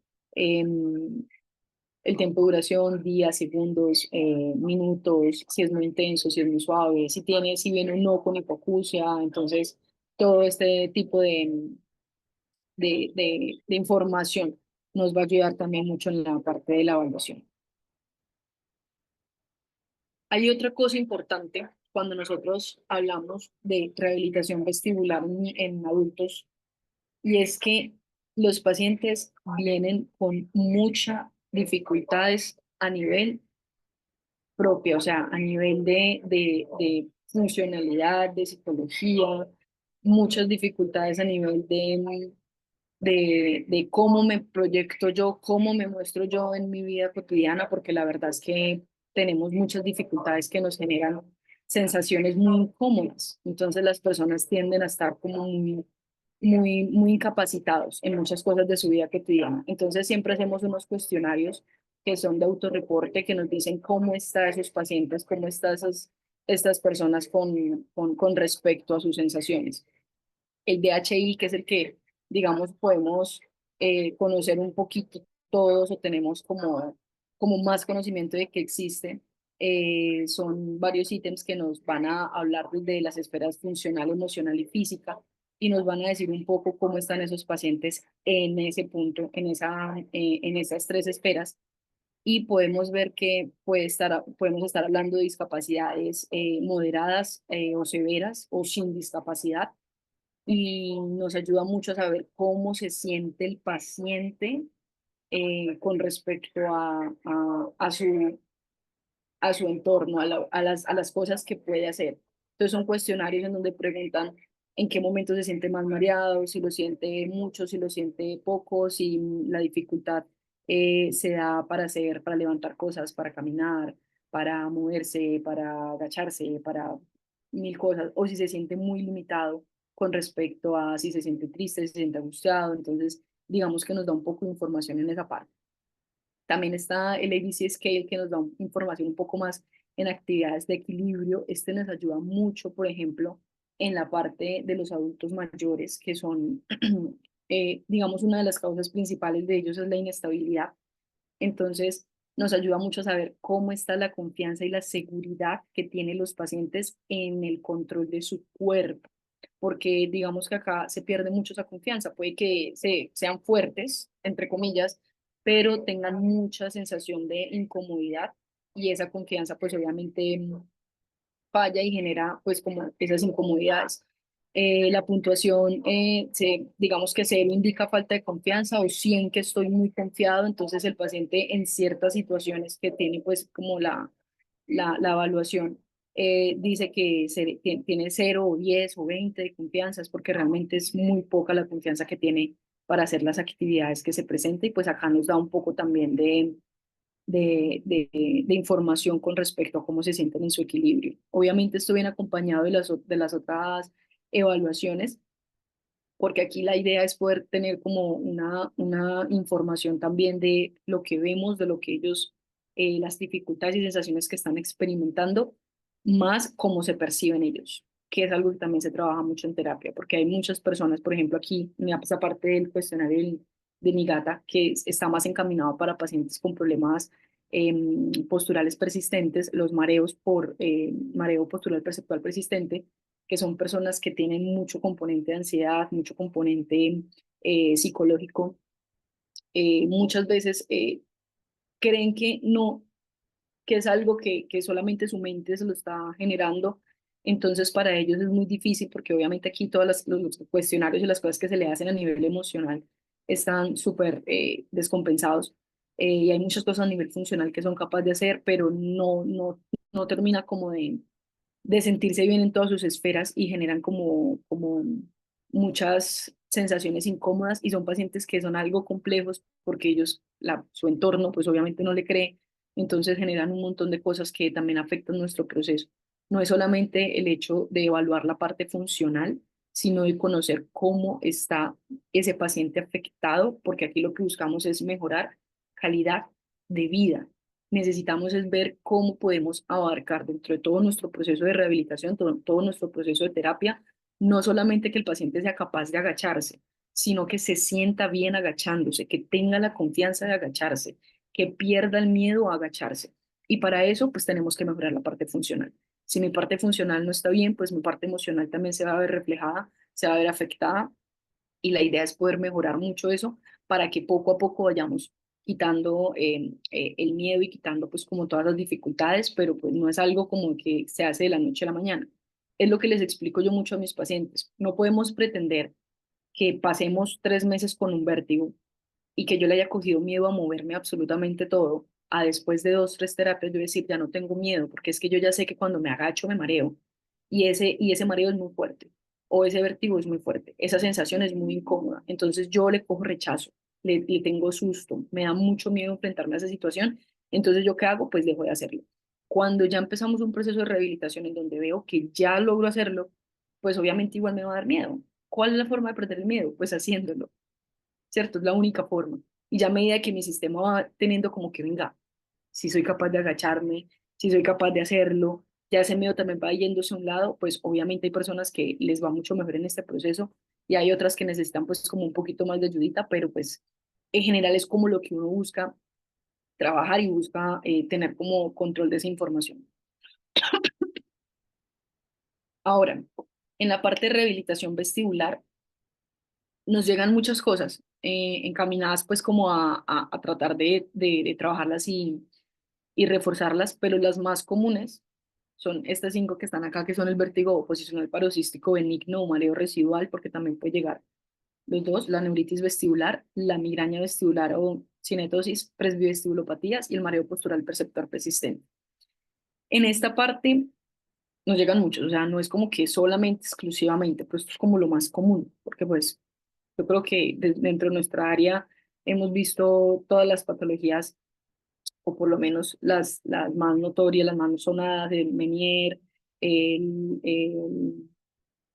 El tiempo de duración, días, segundos, minutos, si es muy intenso, si es muy suave, si viene un no con hipoacusia, entonces todo este tipo de información nos va a ayudar también mucho en la parte de la evaluación. Hay otra cosa importante cuando nosotros hablamos de rehabilitación vestibular en adultos y es que los pacientes vienen con muchas dificultades a nivel propia, o sea, a nivel de funcionalidad, de psicología, muchas dificultades a nivel de cómo me proyecto yo, cómo me muestro yo en mi vida cotidiana, porque la verdad es que tenemos muchas dificultades que nos generan sensaciones muy incómodas. Entonces las personas tienden a estar como muy incapacitados en muchas cosas de su vida cotidiana. Entonces siempre hacemos unos cuestionarios que son de autorreporte que nos dicen cómo están esos pacientes, cómo están estas personas con respecto a sus sensaciones. El DHI, que es el que, digamos, podemos conocer un poquito todos o tenemos como más conocimiento de que existe, son varios ítems que nos van a hablar de las esferas funcional, emocional y física y nos van a decir un poco cómo están esos pacientes en ese punto, en esas tres esferas. Y podemos ver que podemos estar hablando de discapacidades moderadas o severas o sin discapacidad y nos ayuda mucho a saber cómo se siente el paciente con respecto a su entorno, a las cosas que puede hacer. Entonces son cuestionarios en donde preguntan en qué momento se siente más mareado, si lo siente mucho, si lo siente poco, si la dificultad se da para levantar cosas, para caminar, para moverse, para agacharse, para mil cosas, o si se siente muy limitado con respecto a si se siente triste, si se siente angustiado, entonces digamos que nos da un poco de información en esa parte. También está el ABC Scale que nos da información un poco más en actividades de equilibrio. Este nos ayuda mucho, por ejemplo, en la parte de los adultos mayores, que son, digamos, una de las causas principales de ellos es la inestabilidad. Entonces, nos ayuda mucho a saber cómo está la confianza y la seguridad que tienen los pacientes en el control de su cuerpo, porque digamos que acá se pierde mucho esa confianza. Puede que sean fuertes, entre comillas, pero tengan mucha sensación de incomodidad y esa confianza pues obviamente falla y genera pues como esas incomodidades. La puntuación, digamos que 0 indica falta de confianza o 100 que estoy muy confiado, entonces el paciente en ciertas situaciones que tiene pues como la evaluación dice que tiene 0 o 10 o 20 de confianza, es porque realmente es muy poca la confianza que tiene para hacer las actividades que se presenta y pues acá nos da un poco también de información con respecto a cómo se sienten en su equilibrio. Obviamente esto viene acompañado de las otras evaluaciones, porque aquí la idea es poder tener como una información también de lo que vemos, de lo que ellos, las dificultades y sensaciones que están experimentando, más cómo se perciben ellos, que es algo que también se trabaja mucho en terapia, porque hay muchas personas, por ejemplo, aquí, esa parte del cuestionario de Nigata, que está más encaminado para pacientes con problemas posturales persistentes, los mareos por mareo postural perceptual persistente, que son personas que tienen mucho componente de ansiedad, mucho componente psicológico, muchas veces creen que no, que es algo que solamente su mente se lo está generando. Entonces, para ellos es muy difícil porque obviamente aquí todos los cuestionarios y las cosas que se le hacen a nivel emocional están súper descompensados. Y hay muchas cosas a nivel funcional que son capaces de hacer, pero no termina como de sentirse bien en todas sus esferas y generan como muchas sensaciones incómodas y son pacientes que son algo complejos porque ellos, su entorno pues obviamente no le cree, entonces generan un montón de cosas que también afectan nuestro proceso. No es solamente el hecho de evaluar la parte funcional, sino de conocer cómo está ese paciente afectado, porque aquí lo que buscamos es mejorar calidad de vida. Necesitamos es ver cómo podemos abarcar dentro de todo nuestro proceso de rehabilitación, todo nuestro proceso de terapia, no solamente que el paciente sea capaz de agacharse, sino que se sienta bien agachándose, que tenga la confianza de agacharse, que pierda el miedo a agacharse. Y para eso, pues tenemos que mejorar la parte funcional. Si mi parte funcional no está bien, pues mi parte emocional también se va a ver reflejada, se va a ver afectada y la idea es poder mejorar mucho eso para que poco a poco vayamos quitando el miedo y quitando pues como todas las dificultades, pero pues no es algo como que se hace de la noche a la mañana. Es lo que les explico yo mucho a mis pacientes. No podemos pretender que pasemos 3 meses con un vértigo y que yo le haya cogido miedo a moverme absolutamente todo, a después de 2, 3 terapias yo decir, ya no tengo miedo, porque es que yo ya sé que cuando me agacho me mareo y ese mareo es muy fuerte o ese vértigo es muy fuerte, esa sensación es muy incómoda, entonces yo le cojo rechazo, le tengo susto, me da mucho miedo enfrentarme a esa situación, entonces yo qué hago, pues dejo de hacerlo. Cuando ya empezamos un proceso de rehabilitación en donde veo que ya logro hacerlo, pues obviamente igual me va a dar miedo. ¿Cuál es la forma de perder el miedo? Pues haciéndolo. ¿Cierto? Es la única forma. Y ya a medida que mi sistema va teniendo como que venga, si soy capaz de agacharme, si soy capaz de hacerlo, ya ese miedo también va yéndose a un lado, pues obviamente hay personas que les va mucho mejor en este proceso y hay otras que necesitan pues como un poquito más de ayudita, pero pues en general es como lo que uno busca trabajar y busca tener como control de esa información. Ahora, en la parte de rehabilitación vestibular, nos llegan muchas cosas encaminadas pues como a tratar de trabajarlas y reforzarlas, pero las más comunes son estas 5 que están acá, que son el vértigo posicional paroxístico benigno o mareo residual, porque también puede llegar los dos, la neuritis vestibular, la migraña vestibular o cinetosis, presbivestibulopatías y el mareo postural perceptor persistente. En esta parte nos llegan muchos, o sea, no es como que solamente, exclusivamente, pues esto es como lo más común, porque pues yo creo que dentro de nuestra área hemos visto todas las patologías, o por lo menos las más notorias, las más sonadas, el Meniere, el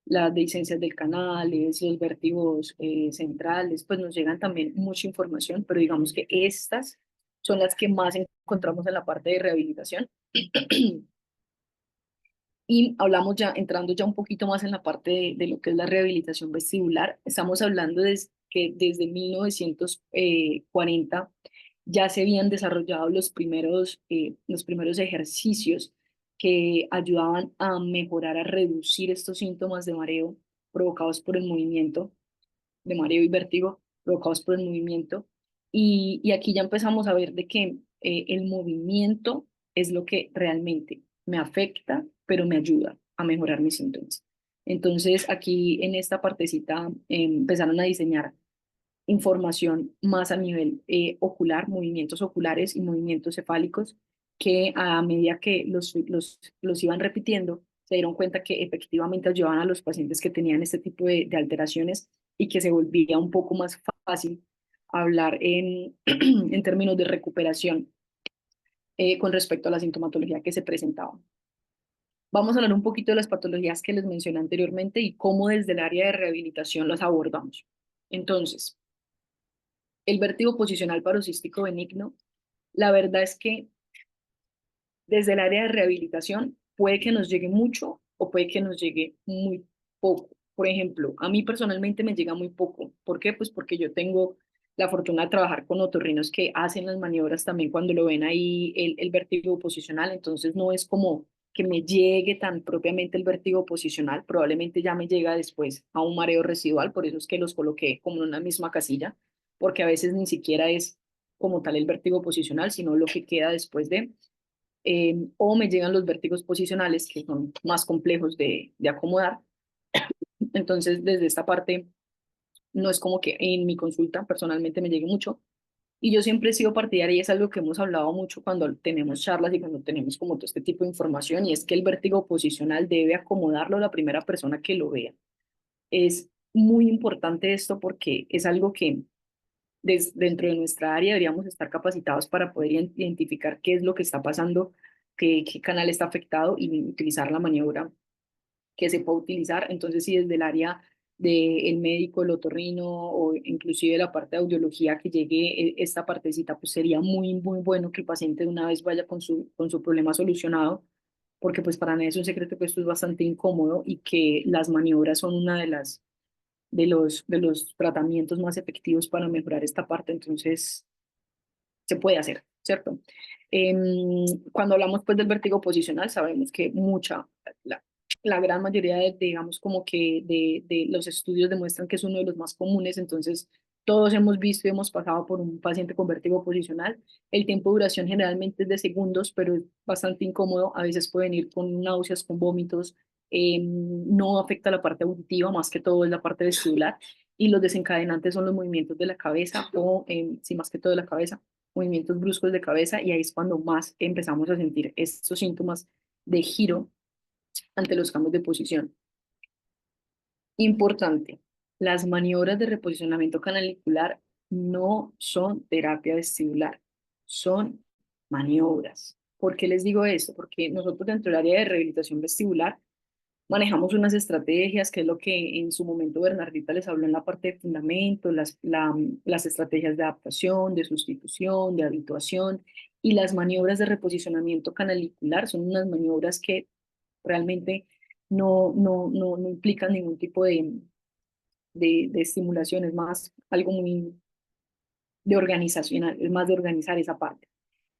las dehiscencias del canales, los vértigos centrales, pues nos llegan también mucha información, pero digamos que estas son las que más encontramos en la parte de rehabilitación. Y hablamos ya, entrando ya un poquito más en la parte de lo que es la rehabilitación vestibular, estamos hablando de que desde 1940 ya se habían desarrollado los primeros ejercicios que ayudaban a mejorar, a reducir estos síntomas de mareo provocados por el movimiento, de mareo y vértigo provocados por el movimiento. Y aquí ya empezamos a ver de que el movimiento es lo que realmente me afecta, pero me ayuda a mejorar mis síntomas. Entonces, aquí en esta partecita empezaron a diseñar información más a nivel ocular, movimientos oculares y movimientos cefálicos, que a medida que los iban repitiendo, se dieron cuenta que efectivamente ayudaban a los pacientes que tenían este tipo de alteraciones y que se volvía un poco más fácil hablar en términos de recuperación con respecto a la sintomatología que se presentaba. Vamos a hablar un poquito de las patologías que les mencioné anteriormente y cómo desde el área de rehabilitación las abordamos. Entonces, el vértigo posicional paroxístico benigno, la verdad es que desde el área de rehabilitación puede que nos llegue mucho o puede que nos llegue muy poco. Por ejemplo, a mí personalmente me llega muy poco. ¿Por qué? Pues porque yo tengo la fortuna de trabajar con otorrinos que hacen las maniobras también cuando lo ven ahí el vértigo posicional, entonces no es como que me llegue tan propiamente el vértigo posicional, probablemente ya me llega después a un mareo residual, por eso es que los coloqué como en una misma casilla, porque a veces ni siquiera es como tal el vértigo posicional, sino lo que queda después de o me llegan los vértigos posicionales que son más complejos de acomodar. Entonces, desde esta parte, no es como que en mi consulta personalmente me llegue mucho. Y yo siempre he sido partidaria y es algo que hemos hablado mucho cuando tenemos charlas y cuando tenemos como todo este tipo de información y es que el vértigo posicional debe acomodarlo la primera persona que lo vea. Es muy importante esto porque es algo que dentro de nuestra área deberíamos estar capacitados para poder identificar qué es lo que está pasando, qué canal está afectado y utilizar la maniobra que se puede utilizar. Entonces, si desde el área del médico, el otorrino o inclusive la parte de audiología que llegue esta partecita, pues sería muy, muy bueno que el paciente de una vez vaya con su problema solucionado, porque pues para nadie es un secreto que esto es bastante incómodo y que las maniobras son una de los tratamientos más efectivos para mejorar esta parte, entonces se puede hacer, ¿cierto? Cuando hablamos pues del vértigo posicional, sabemos que la, la gran mayoría digamos como que de los estudios demuestran que es uno de los más comunes, entonces todos hemos visto y hemos pasado por un paciente con vértigo posicional. El tiempo de duración generalmente es de segundos, pero es bastante incómodo. A veces pueden ir con náuseas, con vómitos. No afecta la parte auditiva, más que todo es la parte vestibular. Y los desencadenantes son los movimientos de la cabeza o, sí, más que todo de la cabeza, movimientos bruscos de cabeza. Y ahí es cuando más empezamos a sentir estos síntomas de giro ante los cambios de posición. Importante, las maniobras de reposicionamiento canalicular no son terapia vestibular, son maniobras. ¿Por qué les digo esto? Porque nosotros dentro del área de rehabilitación vestibular manejamos unas estrategias, que es lo que en su momento Bernardita les habló en la parte de fundamento, las estrategias de adaptación, de sustitución, de habituación, y las maniobras de reposicionamiento canalicular son unas maniobras que realmente no implican ningún tipo de estimulación, es más algo muy de organizacional, es más de organizar esa parte.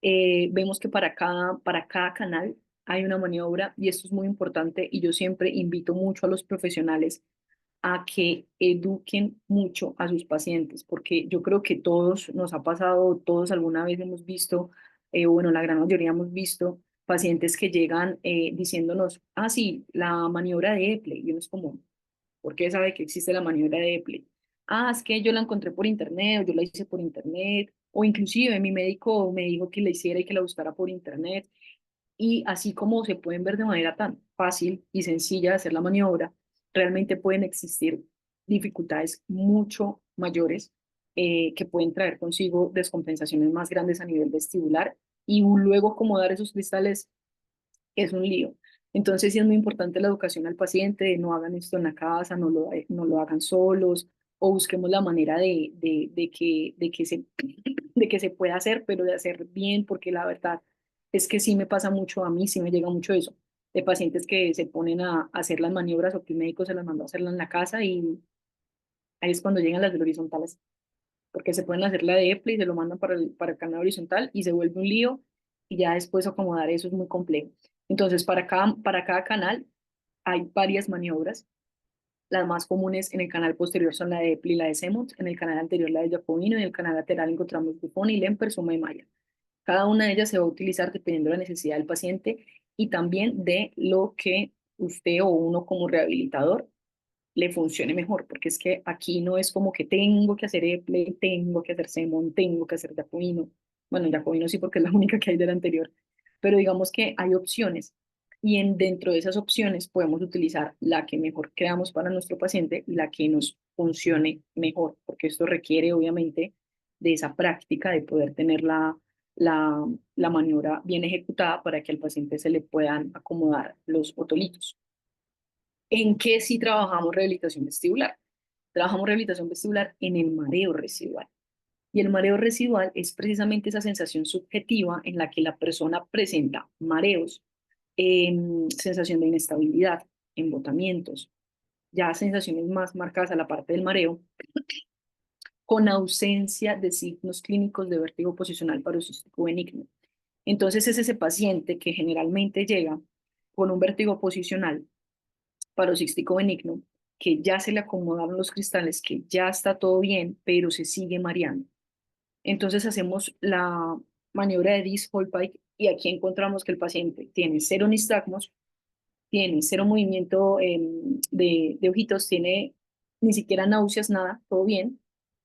Vemos que para cada canal hay una maniobra y esto es muy importante y yo siempre invito mucho a los profesionales a que eduquen mucho a sus pacientes, porque yo creo que todos nos ha pasado, todos alguna vez hemos visto, bueno, la gran mayoría hemos visto pacientes que llegan diciéndonos, ah, sí, la maniobra de Epley, y uno es como, ¿por qué sabe que existe la maniobra de Epley? Ah, es que yo la encontré por internet, o yo la hice por internet, o inclusive mi médico me dijo que la hiciera y que la buscara por internet. Y así como se pueden ver de manera tan fácil y sencilla de hacer la maniobra, realmente pueden existir dificultades mucho mayores que pueden traer consigo descompensaciones más grandes a nivel vestibular y luego acomodar esos cristales es un lío. Entonces sí es muy importante la educación al paciente, de no hagan esto en la casa, no lo hagan solos, o busquemos la manera de que se pueda hacer, pero de hacer bien, porque la verdad es que sí me pasa mucho a mí, sí me llega mucho eso, de pacientes que se ponen a hacer las maniobras o que el médico se las mandó a hacerlas en la casa y ahí es cuando llegan las del horizontales, porque se pueden hacer la de EPLE y se lo mandan para el canal horizontal y se vuelve un lío y ya después acomodar eso es muy complejo. Entonces, para cada canal hay varias maniobras. Las más comunes en el canal posterior son la de EPLE y la de Semont, en el canal anterior la de Jacobino, en el canal lateral encontramos Buffon y Lemper, Suma y Maya. Cada una de ellas se va a utilizar dependiendo de la necesidad del paciente y también de lo que usted o uno como rehabilitador le funcione mejor, porque es que aquí no es como que tengo que hacer Eple, tengo que hacer Semon, tengo que hacer Jacobino. Bueno, Jacobino sí porque es la única que hay del anterior, pero digamos que hay opciones y dentro de esas opciones podemos utilizar la que mejor creamos para nuestro paciente y la que nos funcione mejor, porque esto requiere obviamente de esa práctica de poder tener la, la maniobra bien ejecutada para que al paciente se le puedan acomodar los otolitos. ¿En qué sí trabajamos rehabilitación vestibular? Trabajamos rehabilitación vestibular en el mareo residual. Y el mareo residual es precisamente esa sensación subjetiva en la que la persona presenta mareos, sensación de inestabilidad, embotamientos, ya sensaciones más marcadas a la parte del mareo, con ausencia de signos clínicos de vértigo posicional paroxístico benigno. Entonces es ese paciente que generalmente llega con un vértigo posicional paroxístico benigno, que ya se le acomodaron los cristales, que ya está todo bien, pero se sigue mareando. Entonces hacemos la maniobra de Dis-Holpike y aquí encontramos que el paciente tiene cero nistagmos, tiene cero movimiento de ojitos, tiene ni siquiera náuseas, nada, todo bien,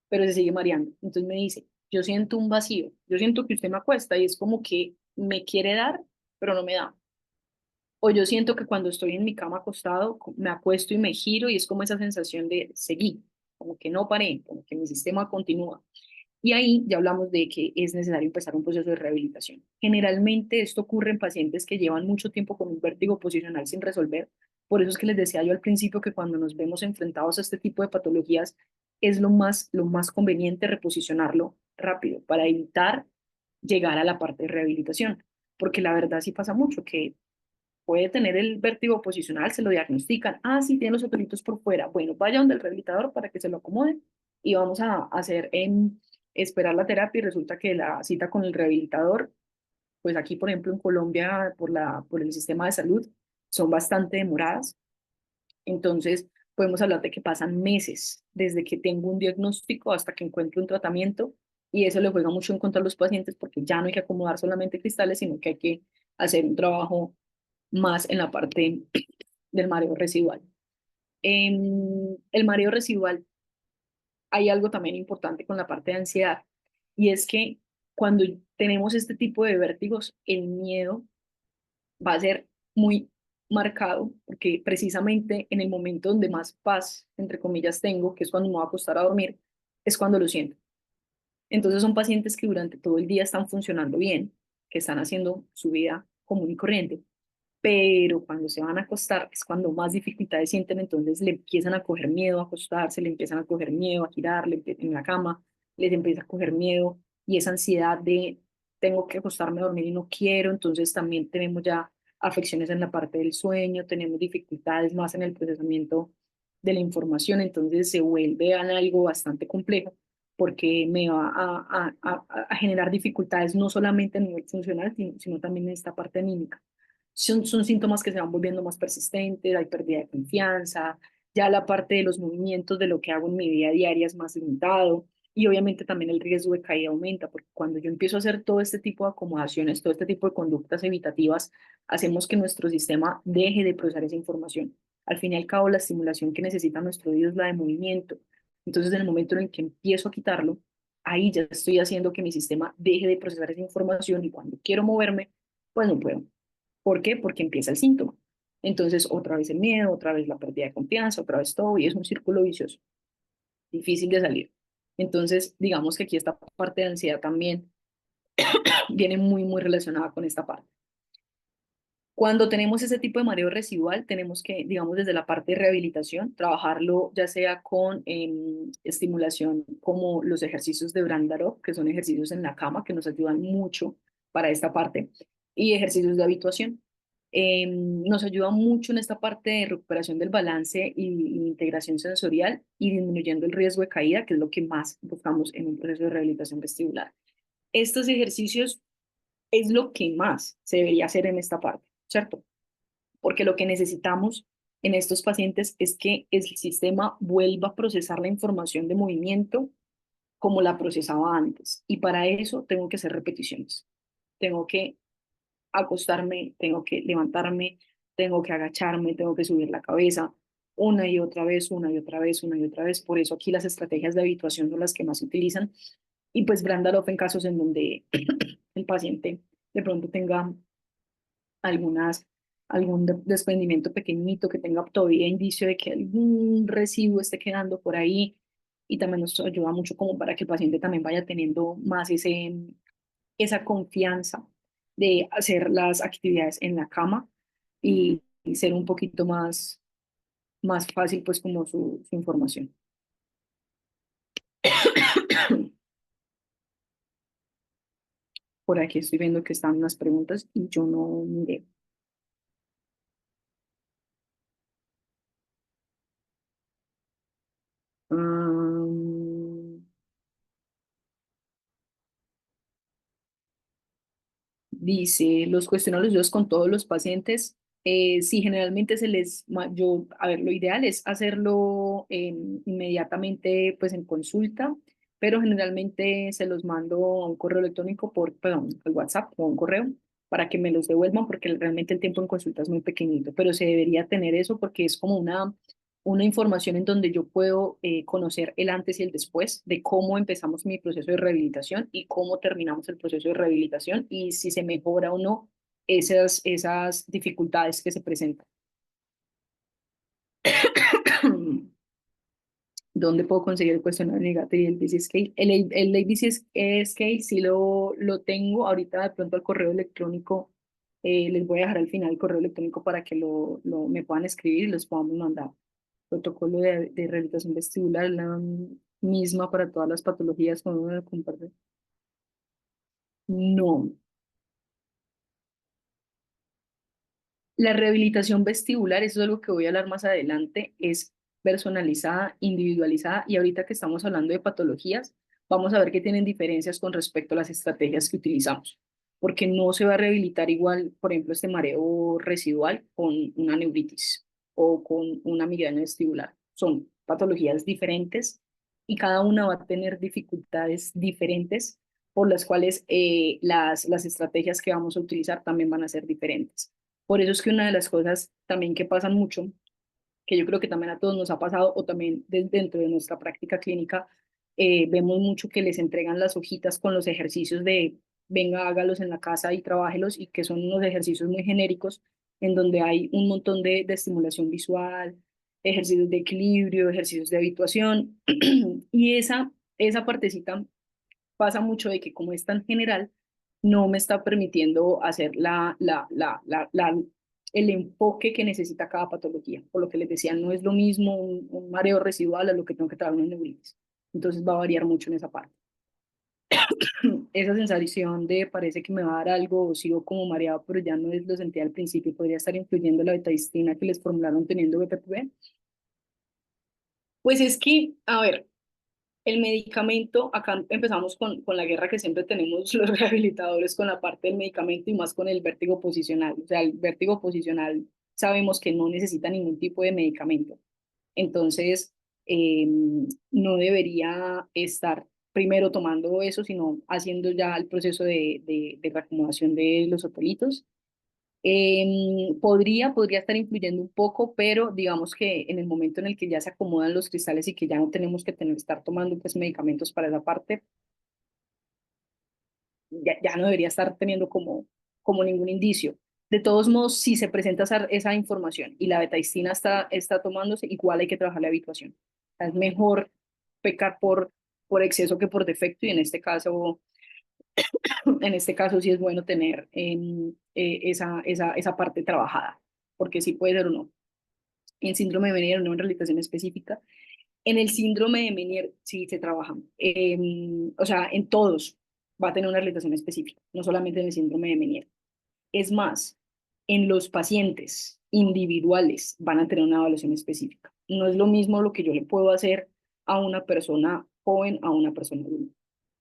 pero se sigue mareando. Entonces me dice, yo siento un vacío, yo siento que usted me acuesta y es como que me quiere dar, pero no me da. O yo siento que cuando estoy en mi cama acostado, me acuesto y me giro y es como esa sensación de seguir, como que no paré, como que mi sistema continúa. Y ahí ya hablamos de que es necesario empezar un proceso de rehabilitación. Generalmente esto ocurre en pacientes que llevan mucho tiempo con un vértigo posicional sin resolver. Por eso es que les decía yo al principio que cuando nos vemos enfrentados a este tipo de patologías es lo más conveniente reposicionarlo rápido para evitar llegar a la parte de rehabilitación. Porque la verdad sí pasa mucho que puede tener el vértigo posicional, se lo diagnostican, ah, sí, tiene los otolitos por fuera, bueno, vaya donde el rehabilitador para que se lo acomode y vamos a hacer esperar la terapia y resulta que la cita con el rehabilitador, pues aquí, por ejemplo, en Colombia, por el sistema de salud, son bastante demoradas, entonces podemos hablar de que pasan meses desde que tengo un diagnóstico hasta que encuentro un tratamiento y eso le juega mucho en contra a los pacientes porque ya no hay que acomodar solamente cristales, sino que hay que hacer un trabajo más en la parte del mareo residual. El mareo residual, hay algo también importante con la parte de ansiedad, y es que cuando tenemos este tipo de vértigos, el miedo va a ser muy marcado, porque precisamente en el momento donde más paz, entre comillas, tengo, que es cuando me voy a acostar a dormir, es cuando lo siento. Entonces son pacientes que durante todo el día están funcionando bien, que están haciendo su vida común y corriente, pero cuando se van a acostar es cuando más dificultades sienten, entonces le empiezan a coger miedo a acostarse, le empiezan a coger miedo a girarle en la cama, les empieza a coger miedo y esa ansiedad de tengo que acostarme a dormir y no quiero, entonces también tenemos ya afecciones en la parte del sueño, tenemos dificultades más en el procesamiento de la información, entonces se vuelve algo bastante complejo porque me va a generar dificultades no solamente a nivel funcional, sino también en esta parte anímica. Son síntomas que se van volviendo más persistentes, hay pérdida de confianza, ya la parte de los movimientos de lo que hago en mi vida diaria es más limitado y obviamente también el riesgo de caída aumenta, porque cuando yo empiezo a hacer todo este tipo de acomodaciones, todo este tipo de conductas evitativas, hacemos que nuestro sistema deje de procesar esa información. Al fin y al cabo, la estimulación que necesita nuestro oído es la de movimiento. Entonces, en el momento en el que empiezo a quitarlo, ahí ya estoy haciendo que mi sistema deje de procesar esa información y cuando quiero moverme, pues no puedo. ¿Por qué? Porque empieza el síntoma. Entonces, otra vez el miedo, otra vez la pérdida de confianza, otra vez todo, y es un círculo vicioso, difícil de salir. Entonces, digamos que aquí esta parte de ansiedad también viene muy, muy relacionada con esta parte. Cuando tenemos ese tipo de mareo residual, tenemos que, digamos, desde la parte de rehabilitación, trabajarlo ya sea con estimulación como los ejercicios de Brandarov, que son ejercicios en la cama que nos ayudan mucho para esta parte, y ejercicios de habituación. Nos ayuda mucho en esta parte de recuperación del balance y integración sensorial y disminuyendo el riesgo de caída, que es lo que más buscamos en un proceso de rehabilitación vestibular. Estos ejercicios es lo que más se debería hacer en esta parte, ¿cierto? Porque lo que necesitamos en estos pacientes es que el sistema vuelva a procesar la información de movimiento como la procesaba antes. Y para eso tengo que hacer repeticiones. Tengo que acostarme, tengo que levantarme, tengo que agacharme, tengo que subir la cabeza una y otra vez, una y otra vez, una y otra vez. Por eso aquí las estrategias de habituación son las que más se utilizan. Y pues Brandaloff en casos en donde el paciente de pronto tenga algunas, desprendimiento pequeñito, que tenga todavía indicio de que algún residuo esté quedando por ahí. Y también nos ayuda mucho como para que el paciente también vaya teniendo más esa confianza de hacer las actividades en la cama y ser un poquito más fácil pues como su información. Por aquí estoy viendo que están unas preguntas y yo no miré. Mm, Dice, los cuestionarios con todos los pacientes, sí, generalmente a ver, lo ideal es hacerlo inmediatamente pues en consulta, pero generalmente se los mando a un correo electrónico perdón, al WhatsApp o a un correo para que me los devuelvan porque realmente el tiempo en consulta es muy pequeñito, pero se debería tener eso porque es como una información en donde yo puedo conocer el antes y el después de cómo empezamos mi proceso de rehabilitación y cómo terminamos el proceso de rehabilitación y si se mejora o no esas dificultades que se presentan. ¿Dónde puedo conseguir el cuestionario negativo y el ABC Scale? El ABC Scale sí lo tengo. Ahorita de pronto al correo electrónico, les voy a dejar al final el correo electrónico para que me puedan escribir y los podamos mandar. Protocolo de rehabilitación vestibular, la misma para todas las patologías con uno lo comparte. No, la rehabilitación vestibular, eso es algo que voy a hablar más adelante, es personalizada, individualizada y ahorita que estamos hablando de patologías, vamos a ver que tienen diferencias con respecto a las estrategias que utilizamos, porque no se va a rehabilitar igual, por ejemplo, este mareo residual con una neuritis o con una migraña vestibular. Son patologías diferentes y cada una va a tener dificultades diferentes por las cuales las estrategias que vamos a utilizar también van a ser diferentes. Por eso es que una de las cosas también que pasan mucho, que yo creo que también a todos nos ha pasado, o también dentro de nuestra práctica clínica, vemos mucho que les entregan las hojitas con los ejercicios de venga, hágalos en la casa y trabájelos, y que son unos ejercicios muy genéricos, en donde hay un montón de estimulación visual, ejercicios de equilibrio, ejercicios de habituación, y esa partecita pasa mucho de que como es tan general, no me está permitiendo hacer el enfoque que necesita cada patología. Por lo que les decía, no es lo mismo un mareo residual a lo que tengo que trabajar en neuritis. Entonces va a variar mucho en esa parte. Esa sensación de parece que me va a dar algo o sigo como mareado, pero ya no es lo sentía al principio, podría estar influyendo la betadistina que les formularon teniendo BPPV. Pues es que, a ver, el medicamento, acá empezamos con la guerra que siempre tenemos los rehabilitadores con la parte del medicamento y más con el vértigo posicional. O sea, el vértigo posicional sabemos que no necesita ningún tipo de medicamento. Entonces, eh, no debería estar primero tomando eso, sino haciendo ya el proceso de reacomodación de los otolitos. Podría estar influyendo un poco, pero digamos que en el momento en el que ya se acomodan los cristales y que ya no tenemos que estar tomando pues medicamentos para esa parte, ya no debería estar teniendo como ningún indicio. De todos modos, si se presenta esa información y la betaistina está tomándose, igual hay que trabajar la habituación. O sea, es mejor pecar por exceso que por defecto y en este caso en este caso sí es bueno tener esa parte trabajada, porque sí puede ser o no. En síndrome de Meniere, no en rehabilitación específica. En el síndrome de Meniere sí se trabaja. O sea, en todos va a tener una rehabilitación específica, no solamente en el síndrome de Meniere. Es más, en los pacientes individuales van a tener una evaluación específica. No es lo mismo lo que yo le puedo hacer a una persona joven a una persona adulta.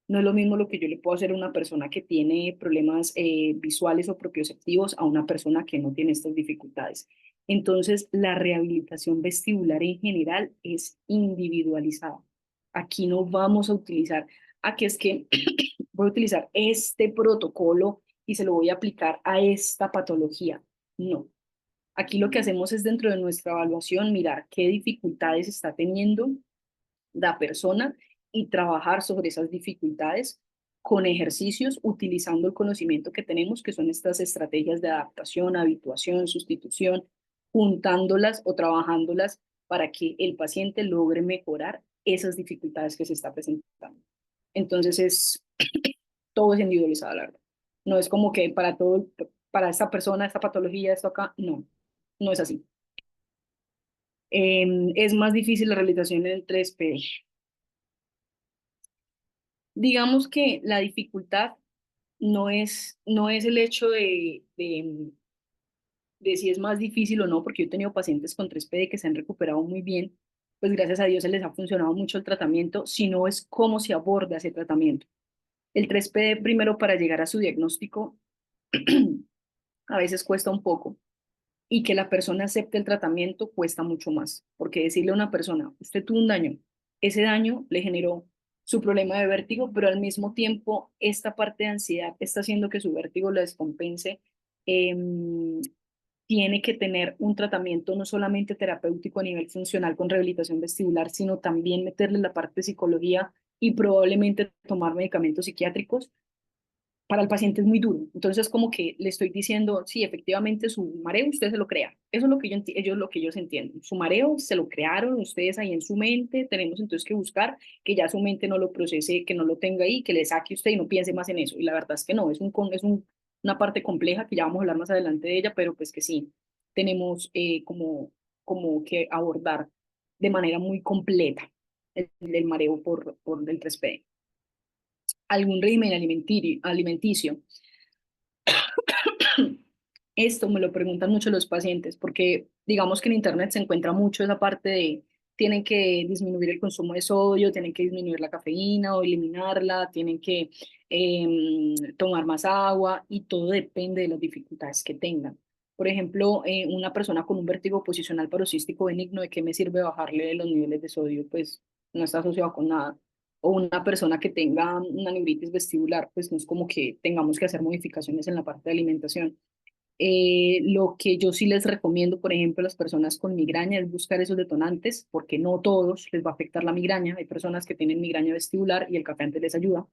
No es lo mismo lo que yo le puedo hacer a una persona que tiene problemas visuales o propioceptivos a una persona que no tiene estas dificultades. Entonces, la rehabilitación vestibular en general es individualizada. Aquí no vamos a utilizar, aquí es que voy a utilizar este protocolo y se lo voy a aplicar a esta patología. No. Aquí lo que hacemos es dentro de nuestra evaluación mirar qué dificultades está teniendo la persona y trabajar sobre esas dificultades con ejercicios, utilizando el conocimiento que tenemos, que son estas estrategias de adaptación, habituación, sustitución, juntándolas o trabajándolas para que el paciente logre mejorar esas dificultades que se está presentando. Entonces todo es individualizado, la verdad. No es como que para todo, para esta persona, esta patología, esto acá, no, no es así. Es más difícil la realización en el 3P. Digamos que la dificultad no es el hecho de si es más difícil o no, porque yo he tenido pacientes con 3PD que se han recuperado muy bien, pues gracias a Dios se les ha funcionado mucho el tratamiento, sino es cómo se aborda ese tratamiento. El 3PD primero para llegar a su diagnóstico a veces cuesta un poco y que la persona acepte el tratamiento cuesta mucho más, porque decirle a una persona, usted tuvo un daño, ese daño le generó su problema de vértigo, pero al mismo tiempo esta parte de ansiedad está haciendo que su vértigo lo descompense. Tiene que tener un tratamiento no solamente terapéutico a nivel funcional con rehabilitación vestibular, sino también meterle la parte de psicología y probablemente tomar medicamentos psiquiátricos. Para el paciente es muy duro. Entonces, como que le estoy diciendo, sí, efectivamente su mareo usted se lo crea. Eso es lo que ellos entienden. Su mareo se lo crearon ustedes ahí en su mente. Tenemos entonces que buscar que ya su mente no lo procese, que no lo tenga ahí, que le saque usted y no piense más en eso. Y la verdad es que no, una parte compleja que ya vamos a hablar más adelante de ella, pero pues que sí, tenemos como que abordar de manera muy completa el mareo por el 3P. Algún régimen alimenticio. Esto me lo preguntan mucho los pacientes porque digamos que en internet se encuentra mucho esa parte de tienen que disminuir el consumo de sodio, tienen que disminuir la cafeína o eliminarla, tienen que tomar más agua y todo depende de las dificultades que tengan. Por ejemplo, una persona con un vértigo posicional paroxístico benigno, ¿de qué me sirve bajarle los niveles de sodio? Pues no está asociado con nada. O una persona que tenga una neuritis vestibular, pues no es como que tengamos que hacer modificaciones en la parte de alimentación. Lo que yo sí les recomiendo, por ejemplo, a las personas con migraña es buscar esos detonantes, porque no todos les va a afectar la migraña. Hay personas que tienen migraña vestibular y el café antes les ayuda.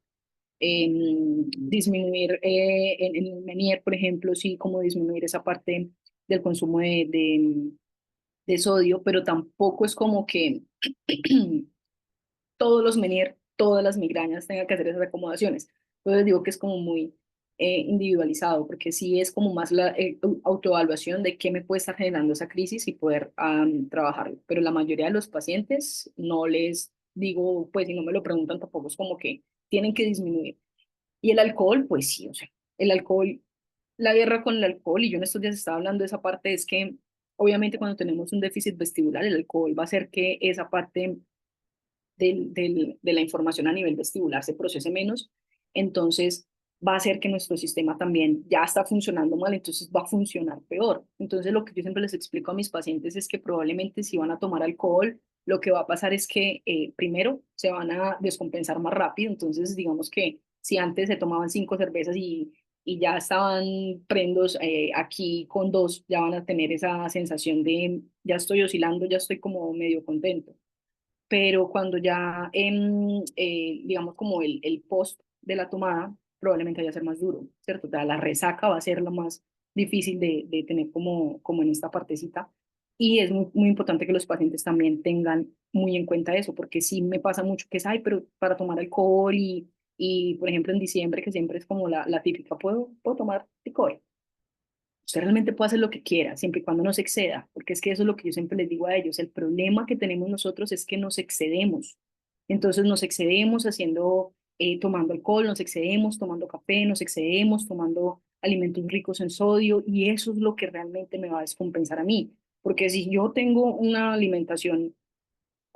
Disminuir en el Menier, por ejemplo, sí, como disminuir esa parte del consumo de sodio, pero tampoco es como que todos los Menier, todas las migrañas tengan que hacer esas acomodaciones. Entonces digo que es como muy individualizado, porque sí es como más la autoevaluación de qué me puede estar generando esa crisis y poder trabajarlo. Pero la mayoría de los pacientes no les digo, pues si no me lo preguntan tampoco es como que tienen que disminuir. Y el alcohol, pues sí, o sea, el alcohol, la guerra con el alcohol, y yo en estos días estaba hablando de esa parte, es que obviamente cuando tenemos un déficit vestibular, el alcohol va a hacer que esa parte de la información a nivel vestibular se procese menos, entonces va a hacer que nuestro sistema también ya está funcionando mal, entonces va a funcionar peor. Entonces lo que yo siempre les explico a mis pacientes es que probablemente si van a tomar alcohol, lo que va a pasar es que primero se van a descompensar más rápido, entonces digamos que si antes se tomaban 5 cervezas y ya estaban prendos aquí con 2, ya van a tener esa sensación de ya estoy oscilando, ya estoy como medio contento, pero cuando ya, digamos, como el post de la tomada, probablemente vaya a ser más duro, ¿cierto? O sea, la resaca va a ser lo más difícil de tener como en esta partecita. Y es muy importante que los pacientes también tengan muy en cuenta eso, porque sí me pasa mucho que es, ay, pero para tomar alcohol y, por ejemplo, en diciembre, que siempre es como la típica, ¿puedo tomar licor? Usted realmente puede hacer lo que quiera, siempre y cuando no se exceda, porque es que eso es lo que yo siempre les digo a ellos. El problema que tenemos nosotros es que nos excedemos. Entonces nos excedemos haciendo, tomando alcohol, nos excedemos tomando café, nos excedemos tomando alimentos ricos en sodio, y eso es lo que realmente me va a descompensar a mí. Porque si yo tengo una alimentación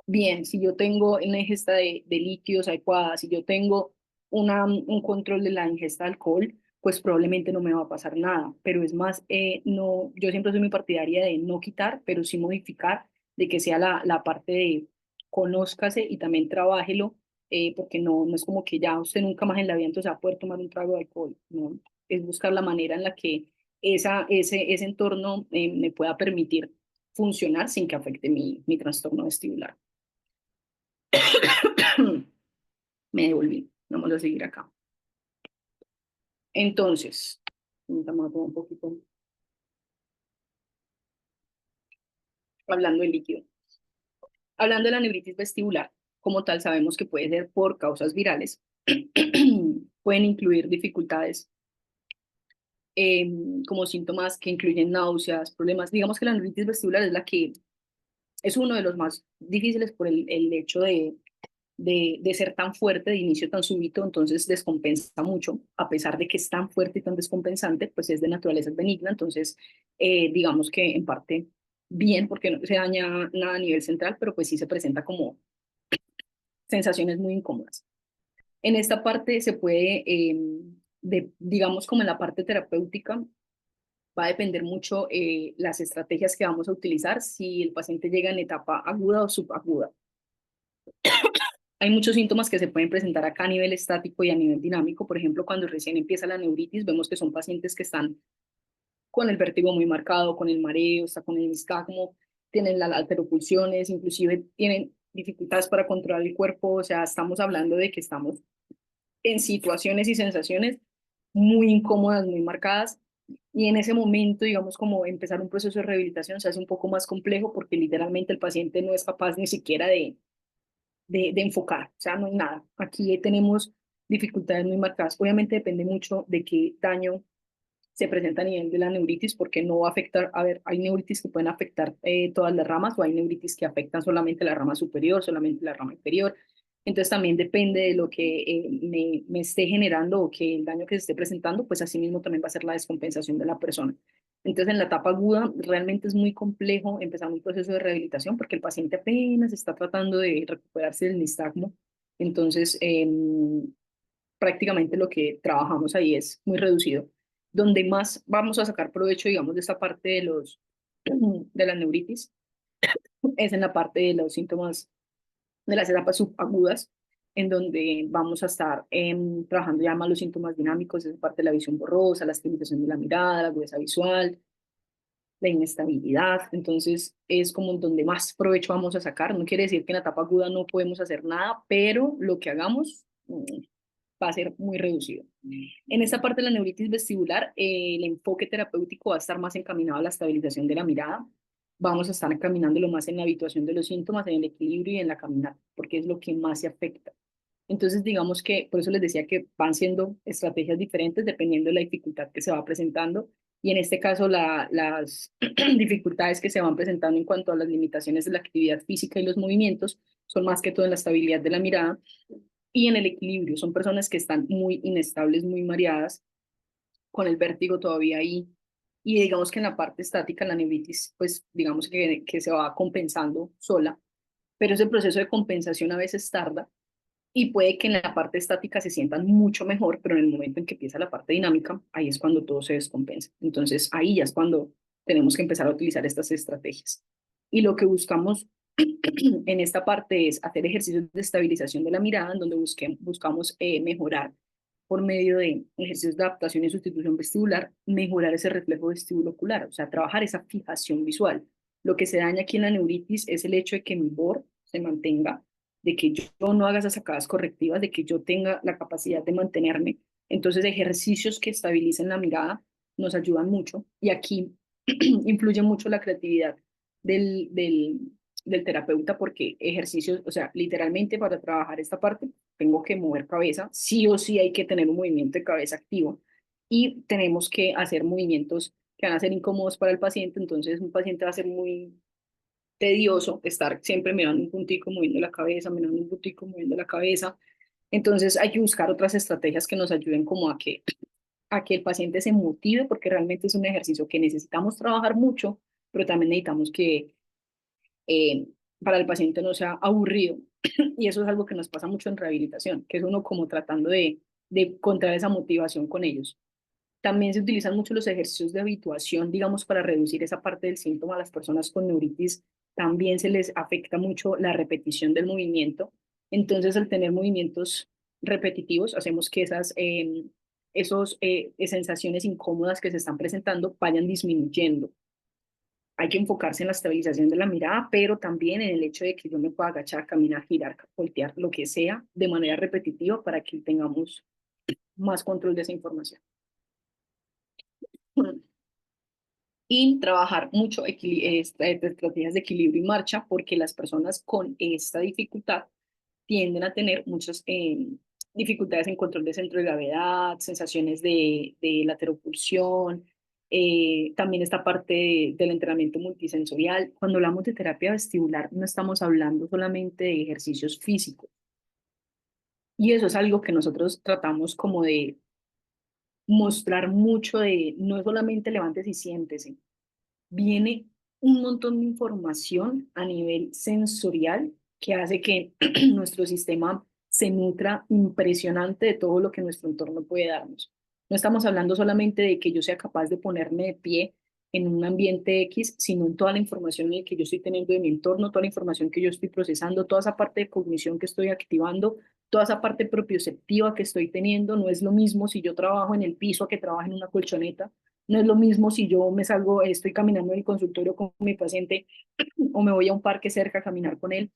bien, si yo tengo una ingesta de líquidos adecuada, si yo tengo un control de la ingesta de alcohol, pues probablemente no me va a pasar nada. Pero es más, no, yo siempre soy muy partidaria de no quitar, pero sí modificar, de que sea la parte de conózcase y también trabájelo, porque no es como que ya usted nunca más en la vida entonces va a poder tomar un trago de alcohol, no, es buscar la manera en la que ese entorno me pueda permitir funcionar sin que afecte mi trastorno vestibular. Me devolví. Vamos a seguir acá. Entonces, vamos a tomar un poquito, hablando del líquido. Hablando de la neuritis vestibular, como tal, sabemos que puede ser por causas virales. Pueden incluir dificultades como síntomas que incluyen náuseas, problemas. Digamos que la neuritis vestibular es la que es uno de los más difíciles por el hecho de ser tan fuerte, de inicio tan súbito, entonces descompensa mucho, a pesar de que es tan fuerte y tan descompensante, pues es de naturaleza benigna, entonces digamos que en parte bien, porque no se daña nada a nivel central, pero pues sí se presenta como sensaciones muy incómodas. En esta parte se puede, digamos como en la parte terapéutica, va a depender mucho las estrategias que vamos a utilizar, si el paciente llega en etapa aguda o subaguda. Hay muchos síntomas que se pueden presentar acá a nivel estático y a nivel dinámico. Por ejemplo, cuando recién empieza la neuritis, vemos que son pacientes que están con el vértigo muy marcado, con el mareo, está con el nistagmo, tienen las alteropulsiones, inclusive tienen dificultades para controlar el cuerpo. O sea, estamos hablando de que estamos en situaciones y sensaciones muy incómodas, muy marcadas. Y en ese momento, digamos, como empezar un proceso de rehabilitación se hace un poco más complejo, porque literalmente el paciente no es capaz ni siquiera de enfocar, o sea, no hay nada. Aquí tenemos dificultades muy marcadas. Obviamente depende mucho de qué daño se presenta a nivel de la neuritis, porque no va a afectar, a ver, hay neuritis que pueden afectar todas las ramas, o hay neuritis que afectan solamente la rama superior, solamente la rama inferior. Entonces también depende de lo que me esté generando, o que el daño que se esté presentando, pues así mismo también va a ser la descompensación de la persona. Entonces en la etapa aguda realmente es muy complejo empezar un proceso de rehabilitación, porque el paciente apenas está tratando de recuperarse del nistagmo. Entonces prácticamente lo que trabajamos ahí es muy reducido. Donde más vamos a sacar provecho, digamos, de esta parte de la neuritis, es en la parte de los síntomas de las etapas subagudas, en donde vamos a estar trabajando ya más los síntomas dinámicos, esa parte de la visión borrosa, la estabilización de la mirada, la agudeza visual, la inestabilidad. Entonces es como donde más provecho vamos a sacar. No quiere decir que en la etapa aguda no podemos hacer nada, pero lo que hagamos va a ser muy reducido. En esta parte de la neuritis vestibular, el enfoque terapéutico va a estar más encaminado a la estabilización de la mirada. Vamos a estar encaminándolo más en la habituación de los síntomas, en el equilibrio y en la caminata, porque es lo que más se afecta. Entonces, digamos que por eso les decía que van siendo estrategias diferentes dependiendo de la dificultad que se va presentando. Y en este caso, las dificultades que se van presentando en cuanto a las limitaciones de la actividad física y los movimientos son más que todo en la estabilidad de la mirada y en el equilibrio. Son personas que están muy inestables, muy mareadas, con el vértigo todavía ahí. Y digamos que en la parte estática, la neuritis, pues digamos que se va compensando sola, pero ese proceso de compensación a veces tarda, y puede que en la parte estática se sientan mucho mejor, pero en el momento en que empieza la parte dinámica, ahí es cuando todo se descompensa. Entonces ahí ya es cuando tenemos que empezar a utilizar estas estrategias. Y lo que buscamos en esta parte es hacer ejercicios de estabilización de la mirada, en donde buscamos mejorar por medio de ejercicios de adaptación y sustitución vestibular, mejorar ese reflejo vestibulocular, o sea, trabajar esa fijación visual. Lo que se daña aquí en la neuritis es el hecho de que mi BOR se mantenga, de que yo no haga esas sacadas correctivas, de que yo tenga la capacidad de mantenerme. Entonces, ejercicios que estabilicen la mirada nos ayudan mucho, y aquí influye mucho la creatividad del, del, del terapeuta, porque ejercicios, o sea, literalmente para trabajar esta parte, tengo que mover cabeza, sí o sí hay que tener un movimiento de cabeza activo y tenemos que hacer movimientos que van a ser incómodos para el paciente, entonces un paciente va a ser muy tedioso estar siempre mirando un puntico, moviendo la cabeza, mirando un puntico, moviendo la cabeza. Entonces hay que buscar otras estrategias que nos ayuden como a que el paciente se motive, porque realmente es un ejercicio que necesitamos trabajar mucho, pero también necesitamos que eh, para el paciente no sea aburrido. Y eso es algo que nos pasa mucho en rehabilitación, que es uno como tratando de encontrar esa motivación con ellos. También se utilizan mucho los ejercicios de habituación, digamos, para reducir esa parte del síntoma. A las personas con neuritis también se les afecta mucho la repetición del movimiento. Entonces, al tener movimientos repetitivos, hacemos que esas sensaciones incómodas que se están presentando vayan disminuyendo. Hay que enfocarse en la estabilización de la mirada, pero también en el hecho de que yo me pueda agachar, caminar, girar, voltear, lo que sea, de manera repetitiva para que tengamos más control de esa información. Y trabajar mucho estrategias de equilibrio y marcha, porque las personas con esta dificultad tienden a tener muchas dificultades en control de centro de gravedad, sensaciones de lateropulsión, también esta parte del entrenamiento multisensorial. Cuando hablamos de terapia vestibular, no estamos hablando solamente de ejercicios físicos, y eso es algo que nosotros tratamos como de mostrar mucho de, no es solamente levantes y siéntese, viene un montón de información a nivel sensorial que hace que nuestro sistema se nutra impresionante de todo lo que nuestro entorno puede darnos. No estamos hablando solamente de que yo sea capaz de ponerme de pie en un ambiente X, sino en toda la información que yo estoy teniendo de mi entorno, toda la información que yo estoy procesando, toda esa parte de cognición que estoy activando, toda esa parte propioceptiva que estoy teniendo. No es lo mismo si yo trabajo en el piso a que trabajo en una colchoneta. No es lo mismo si yo me salgo, estoy caminando en el consultorio con mi paciente o me voy a un parque cerca a caminar con él.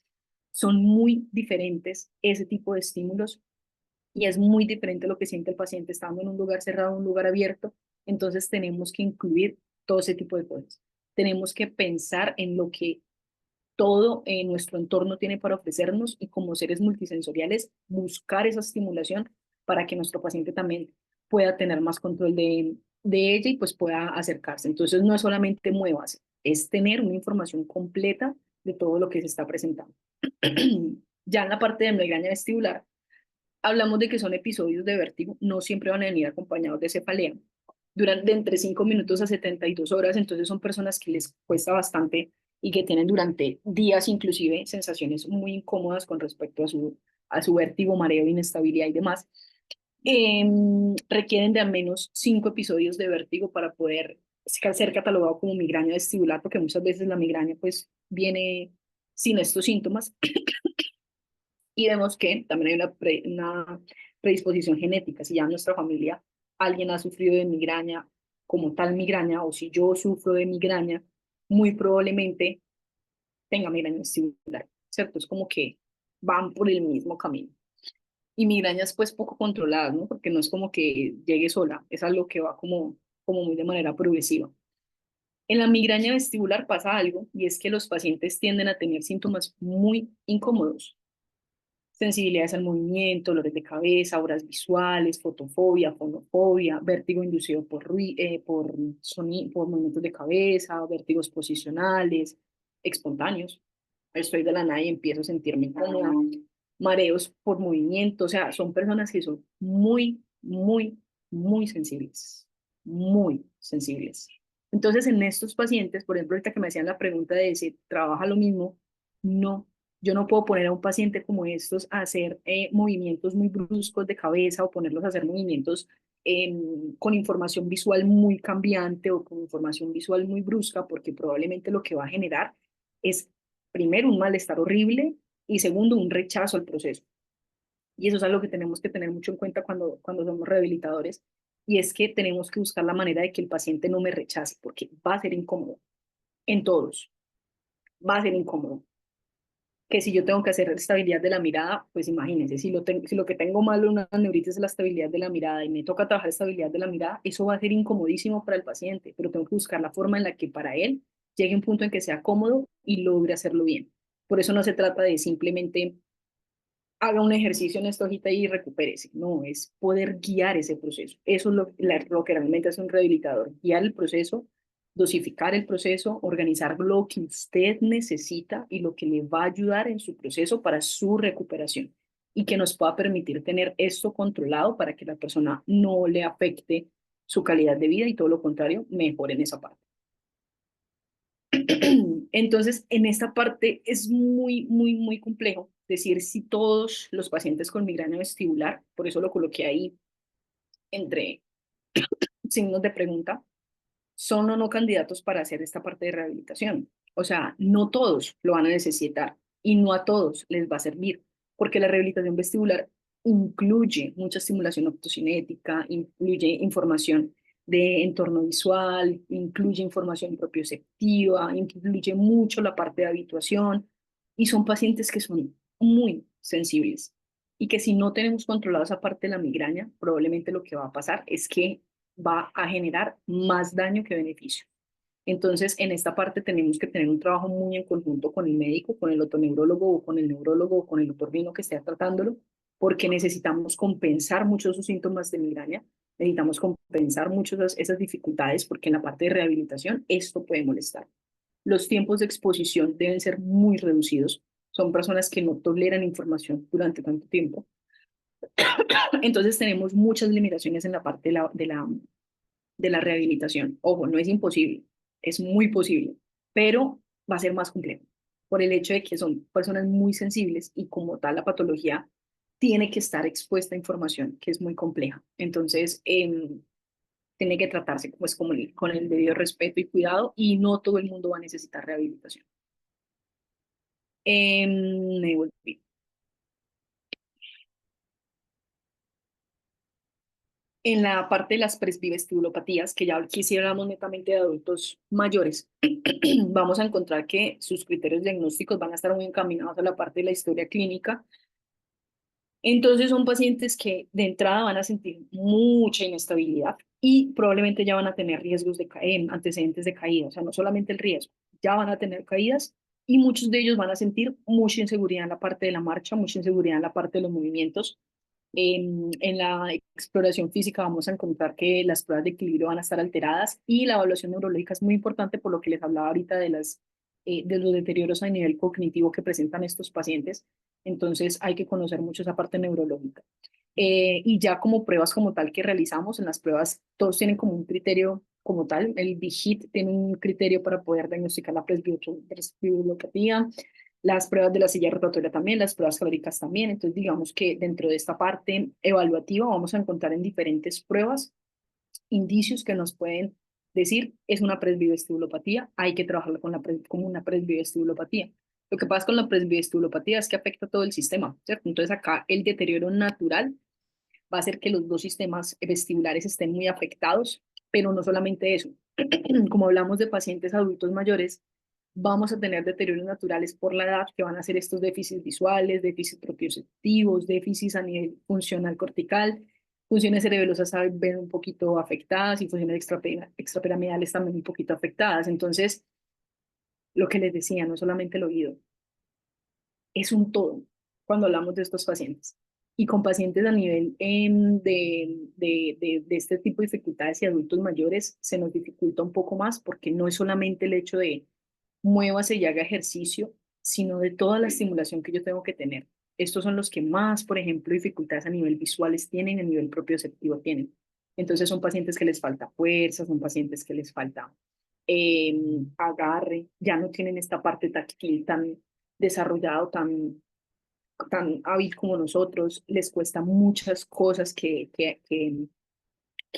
Son muy diferentes ese tipo de estímulos y es muy diferente lo que siente el paciente estando en un lugar cerrado, un lugar abierto. Entonces tenemos que incluir todo ese tipo de cosas. Tenemos que pensar en lo que todo nuestro entorno tiene para ofrecernos y como seres multisensoriales buscar esa estimulación para que nuestro paciente también pueda tener más control de ella y pues pueda acercarse. Entonces no es solamente muévase, es tener una información completa de todo lo que se está presentando. Ya en la parte de migraña vestibular, hablamos de que son episodios de vértigo, no siempre van a venir acompañados de cefalea. Duran de entre 5 minutos a 72 horas, entonces son personas que les cuesta bastante y que tienen durante días inclusive sensaciones muy incómodas con respecto a su vértigo, mareo, inestabilidad y demás. Requieren de al menos 5 episodios de vértigo para poder ser catalogado como migraña vestibular, porque muchas veces la migraña pues viene sin estos síntomas y vemos que también hay una predisposición genética. Si ya en nuestra familia alguien ha sufrido de migraña, como tal migraña, o si yo sufro de migraña, muy probablemente tenga migraña vestibular, ¿cierto? Es como que van por el mismo camino. Y migrañas pues poco controladas, ¿no? Porque no es como que llegue sola, es algo que va como muy de manera progresiva. En la migraña vestibular pasa algo y es que los pacientes tienden a tener síntomas muy incómodos, sensibilidades al movimiento, dolores de cabeza, auras visuales, fotofobia, fonofobia, vértigo inducido por movimientos de cabeza, vértigos posicionales, espontáneos. Estoy de la nada y empiezo a sentirme incómoda, mareos por movimiento, o sea, son personas que son muy, muy, muy sensibles, muy sensibles. Entonces, en estos pacientes, por ejemplo, ahorita que me hacían la pregunta de si trabaja lo mismo, no, yo no puedo poner a un paciente como estos a hacer movimientos muy bruscos de cabeza o ponerlos a hacer movimientos con información visual muy cambiante o con información visual muy brusca, porque probablemente lo que va a generar es, primero, un malestar horrible y segundo, un rechazo al proceso. Y eso es algo que tenemos que tener mucho en cuenta cuando somos rehabilitadores, y es que tenemos que buscar la manera de que el paciente no me rechace, porque va a ser incómodo en todos, va a ser incómodo que si yo tengo que hacer estabilidad de la mirada, pues imagínense, si lo que tengo malo en una neuritis es la estabilidad de la mirada y me toca trabajar estabilidad de la mirada, eso va a ser incomodísimo para el paciente, pero tengo que buscar la forma en la que para él llegue un punto en que sea cómodo y logre hacerlo bien. Por eso no se trata de simplemente haga un ejercicio en esta hojita y recupérese. No, es poder guiar ese proceso. Eso es lo que realmente hace un rehabilitador, guiar el proceso, dosificar el proceso, organizar lo que usted necesita y lo que le va a ayudar en su proceso para su recuperación y que nos pueda permitir tener esto controlado para que la persona no le afecte su calidad de vida y todo lo contrario, mejore en esa parte. Entonces, en esta parte es muy, muy, muy complejo decir si todos los pacientes con migraña vestibular, por eso lo coloqué ahí entre signos de pregunta, son o no candidatos para hacer esta parte de rehabilitación. O sea, no todos lo van a necesitar y no a todos les va a servir, porque la rehabilitación vestibular incluye mucha estimulación optocinética, incluye información de entorno visual, incluye información propioceptiva, incluye mucho la parte de habituación y son pacientes que son muy sensibles y que si no tenemos controlada esa parte de la migraña, probablemente lo que va a pasar es que va a generar más daño que beneficio. Entonces, en esta parte tenemos que tener un trabajo muy en conjunto con el médico, con el otoneurólogo o con el neurólogo o con el otorrino que esté tratándolo, porque necesitamos compensar muchos esos síntomas de migraña, necesitamos compensar muchas esas dificultades, porque en la parte de rehabilitación esto puede molestar. Los tiempos de exposición deben ser muy reducidos. Son personas que no toleran información durante tanto tiempo. Entonces tenemos muchas limitaciones en la parte de la rehabilitación. Ojo, no es imposible, es muy posible, pero va a ser más complejo por el hecho de que son personas muy sensibles y como tal la patología tiene que estar expuesta a información que es muy compleja. Entonces, tiene que tratarse pues, con el debido respeto y cuidado y no todo el mundo va a necesitar rehabilitación. Me volví. En la parte de las presbivestibulopatías, que ya aquí sí hablamos netamente de adultos mayores, vamos a encontrar que sus criterios diagnósticos van a estar muy encaminados a la parte de la historia clínica. Entonces son pacientes que de entrada van a sentir mucha inestabilidad y probablemente ya van a tener riesgos de antecedentes de caída, o sea, no solamente el riesgo, ya van a tener caídas y muchos de ellos van a sentir mucha inseguridad en la parte de la marcha, mucha inseguridad en la parte de los movimientos. En la exploración física vamos a encontrar que las pruebas de equilibrio van a estar alteradas y la evaluación neurológica es muy importante por lo que les hablaba ahorita de los deterioros a nivel cognitivo que presentan estos pacientes. Entonces hay que conocer mucho esa parte neurológica. Y ya como pruebas como tal que realizamos, en las pruebas todos tienen como un criterio como tal. El BIHIT tiene un criterio para poder diagnosticar la presbirulopatía, las pruebas de la silla rotatoria también, las pruebas calóricas también. Entonces, digamos que dentro de esta parte evaluativa vamos a encontrar en diferentes pruebas indicios que nos pueden decir es una presbivestibulopatía, hay que trabajarla con como una presbivestibulopatía. Lo que pasa con la presbivestibulopatía es que afecta todo el sistema, ¿cierto? Entonces acá el deterioro natural va a hacer que los dos sistemas vestibulares estén muy afectados, pero no solamente eso. Como hablamos de pacientes adultos mayores, vamos a tener deterioros naturales por la edad que van a ser estos déficits visuales, déficits propioceptivos, déficits a nivel funcional cortical, funciones cerebelosas se ven un poquito afectadas y funciones extrapiramidales también un poquito afectadas. Entonces, lo que les decía, no solamente el oído, es un todo cuando hablamos de estos pacientes. Y con pacientes a nivel de este tipo de dificultades y adultos mayores se nos dificulta un poco más porque no es solamente el hecho de muévase y haga ejercicio, sino de toda la estimulación que yo tengo que tener. Estos son los que más, por ejemplo, dificultades a nivel visuales tienen, a nivel propioceptivo tienen. Entonces son pacientes que les falta fuerza, son pacientes que les falta agarre, ya no tienen esta parte táctil tan desarrollado, tan hábil como nosotros, les cuesta muchas cosas que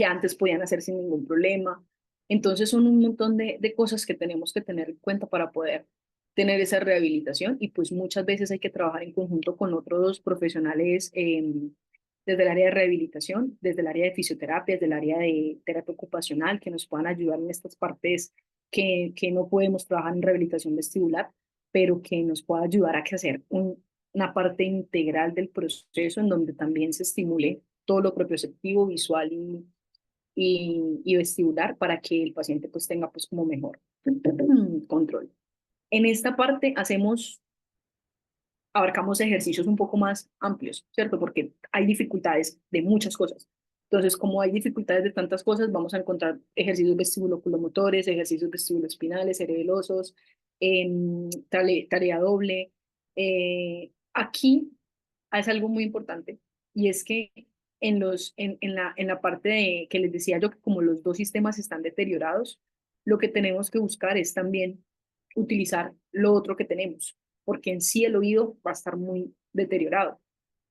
antes podían hacer sin ningún problema. Entonces son un montón de cosas que tenemos que tener en cuenta para poder tener esa rehabilitación y pues muchas veces hay que trabajar en conjunto con otros profesionales desde el área de rehabilitación, desde el área de fisioterapia, desde el área de terapia ocupacional, que nos puedan ayudar en estas partes que no podemos trabajar en rehabilitación vestibular, pero que nos pueda ayudar a que hacer una parte integral del proceso en donde también se estimule todo lo propioceptivo, visual y vestibular para que el paciente pues tenga pues como mejor control. En esta parte hacemos abarcamos ejercicios un poco más amplios, ¿cierto? Porque hay dificultades de muchas cosas. Entonces, como hay dificultades de tantas cosas, vamos a encontrar ejercicios vestibuloculomotores, ejercicios vestibuloespinales, cerebelosos, tarea doble. Aquí es algo muy importante y es que en la parte de, que les decía yo que como los dos sistemas están deteriorados, lo que tenemos que buscar es también utilizar lo otro que tenemos, porque en sí el oído va a estar muy deteriorado.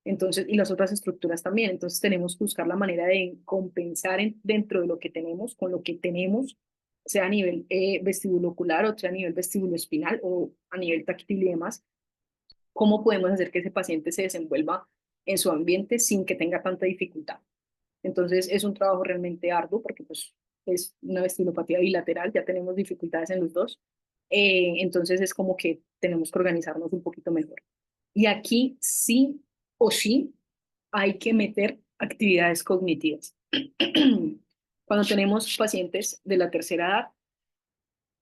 Entonces, y las otras estructuras también. Entonces, tenemos que buscar la manera de compensar dentro de lo que tenemos, con lo que tenemos, sea a nivel vestíbulo ocular o sea a nivel vestíbulo espinal o a nivel táctil y demás, cómo podemos hacer que ese paciente se desenvuelva en su ambiente sin que tenga tanta dificultad. Entonces, es un trabajo realmente arduo porque pues, es una vestilopatía bilateral, ya tenemos dificultades en los dos. Entonces, es como que tenemos que organizarnos un poquito mejor. Y aquí sí o sí hay que meter actividades cognitivas. Cuando tenemos pacientes de la tercera edad,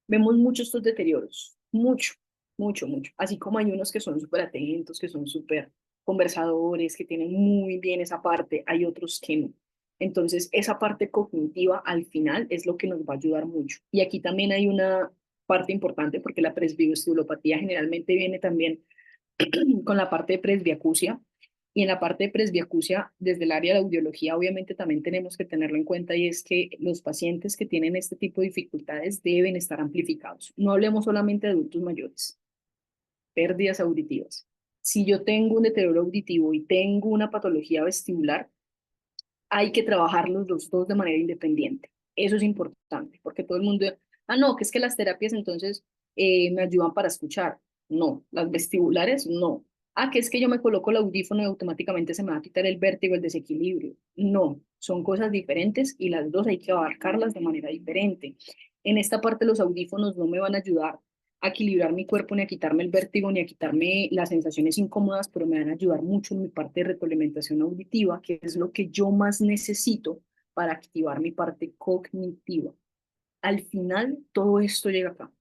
vemos muchos estos deterioros, mucho, mucho, mucho. Así como hay unos que son súper atentos, que son súper conversadores, que tienen muy bien esa parte, hay otros que no. Entonces, esa parte cognitiva al final es lo que nos va a ayudar mucho. Y aquí también hay una parte importante porque la presbioestulopatía generalmente viene también con la parte de presbiacusia. Y en la parte de presbiacusia, desde el área de audiología, obviamente también tenemos que tenerlo en cuenta y es que los pacientes que tienen este tipo de dificultades deben estar amplificados. No hablemos solamente de adultos mayores, pérdidas auditivas. Si yo tengo un deterioro auditivo y tengo una patología vestibular, hay que trabajarlos los dos de manera independiente. Eso es importante, porque todo el mundo, no, que es que las terapias entonces me ayudan para escuchar. No, las vestibulares no. Que es que yo me coloco el audífono y automáticamente se me va a quitar el vértigo, el desequilibrio. No, son cosas diferentes y las dos hay que abarcarlas de manera diferente. En esta parte los audífonos no me van a ayudar a equilibrar mi cuerpo, ni a quitarme el vértigo, ni a quitarme las sensaciones incómodas, pero me van a ayudar mucho en mi parte de retroalimentación auditiva, que es lo que yo más necesito para activar mi parte cognitiva. Al final, todo esto llega acá.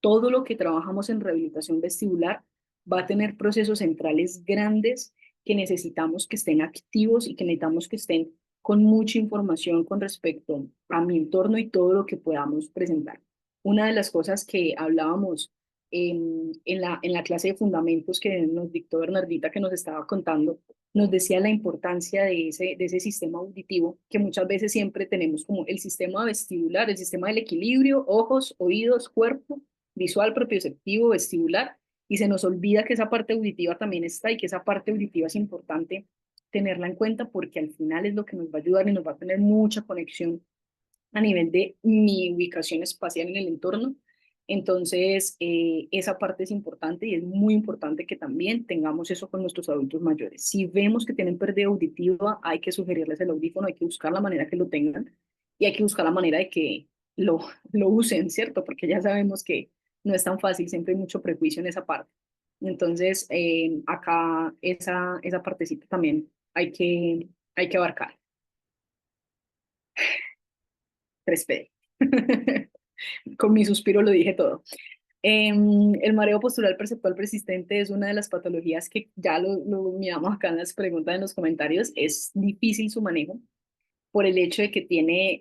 Todo lo que trabajamos en rehabilitación vestibular va a tener procesos centrales grandes que necesitamos que estén activos y que necesitamos que estén con mucha información con respecto a mi entorno y todo lo que podamos presentar. Una de las cosas que hablábamos en la clase de fundamentos que nos dictó Bernardita, que nos estaba contando, nos decía la importancia de ese sistema auditivo, que muchas veces siempre tenemos como el sistema vestibular, el sistema del equilibrio, ojos, oídos, cuerpo, visual, propioceptivo, vestibular, y se nos olvida que esa parte auditiva también está y que esa parte auditiva es importante tenerla en cuenta porque al final es lo que nos va a ayudar y nos va a tener mucha conexión a nivel de mi ubicación espacial en el entorno. Entonces, esa parte es importante y es muy importante que también tengamos eso con nuestros adultos mayores. Si vemos que tienen pérdida auditiva, hay que sugerirles el audífono, hay que buscar la manera que lo tengan y hay que buscar la manera de que lo usen, ¿cierto? Porque ya sabemos que no es tan fácil, siempre hay mucho prejuicio en esa parte. Entonces, acá esa partecita también hay que abarcar. 3P. Con mi suspiro lo dije todo. El mareo postural perceptual persistente es una de las patologías que ya lo miramos acá en las preguntas, en los comentarios. Es difícil su manejo por el hecho de que tiene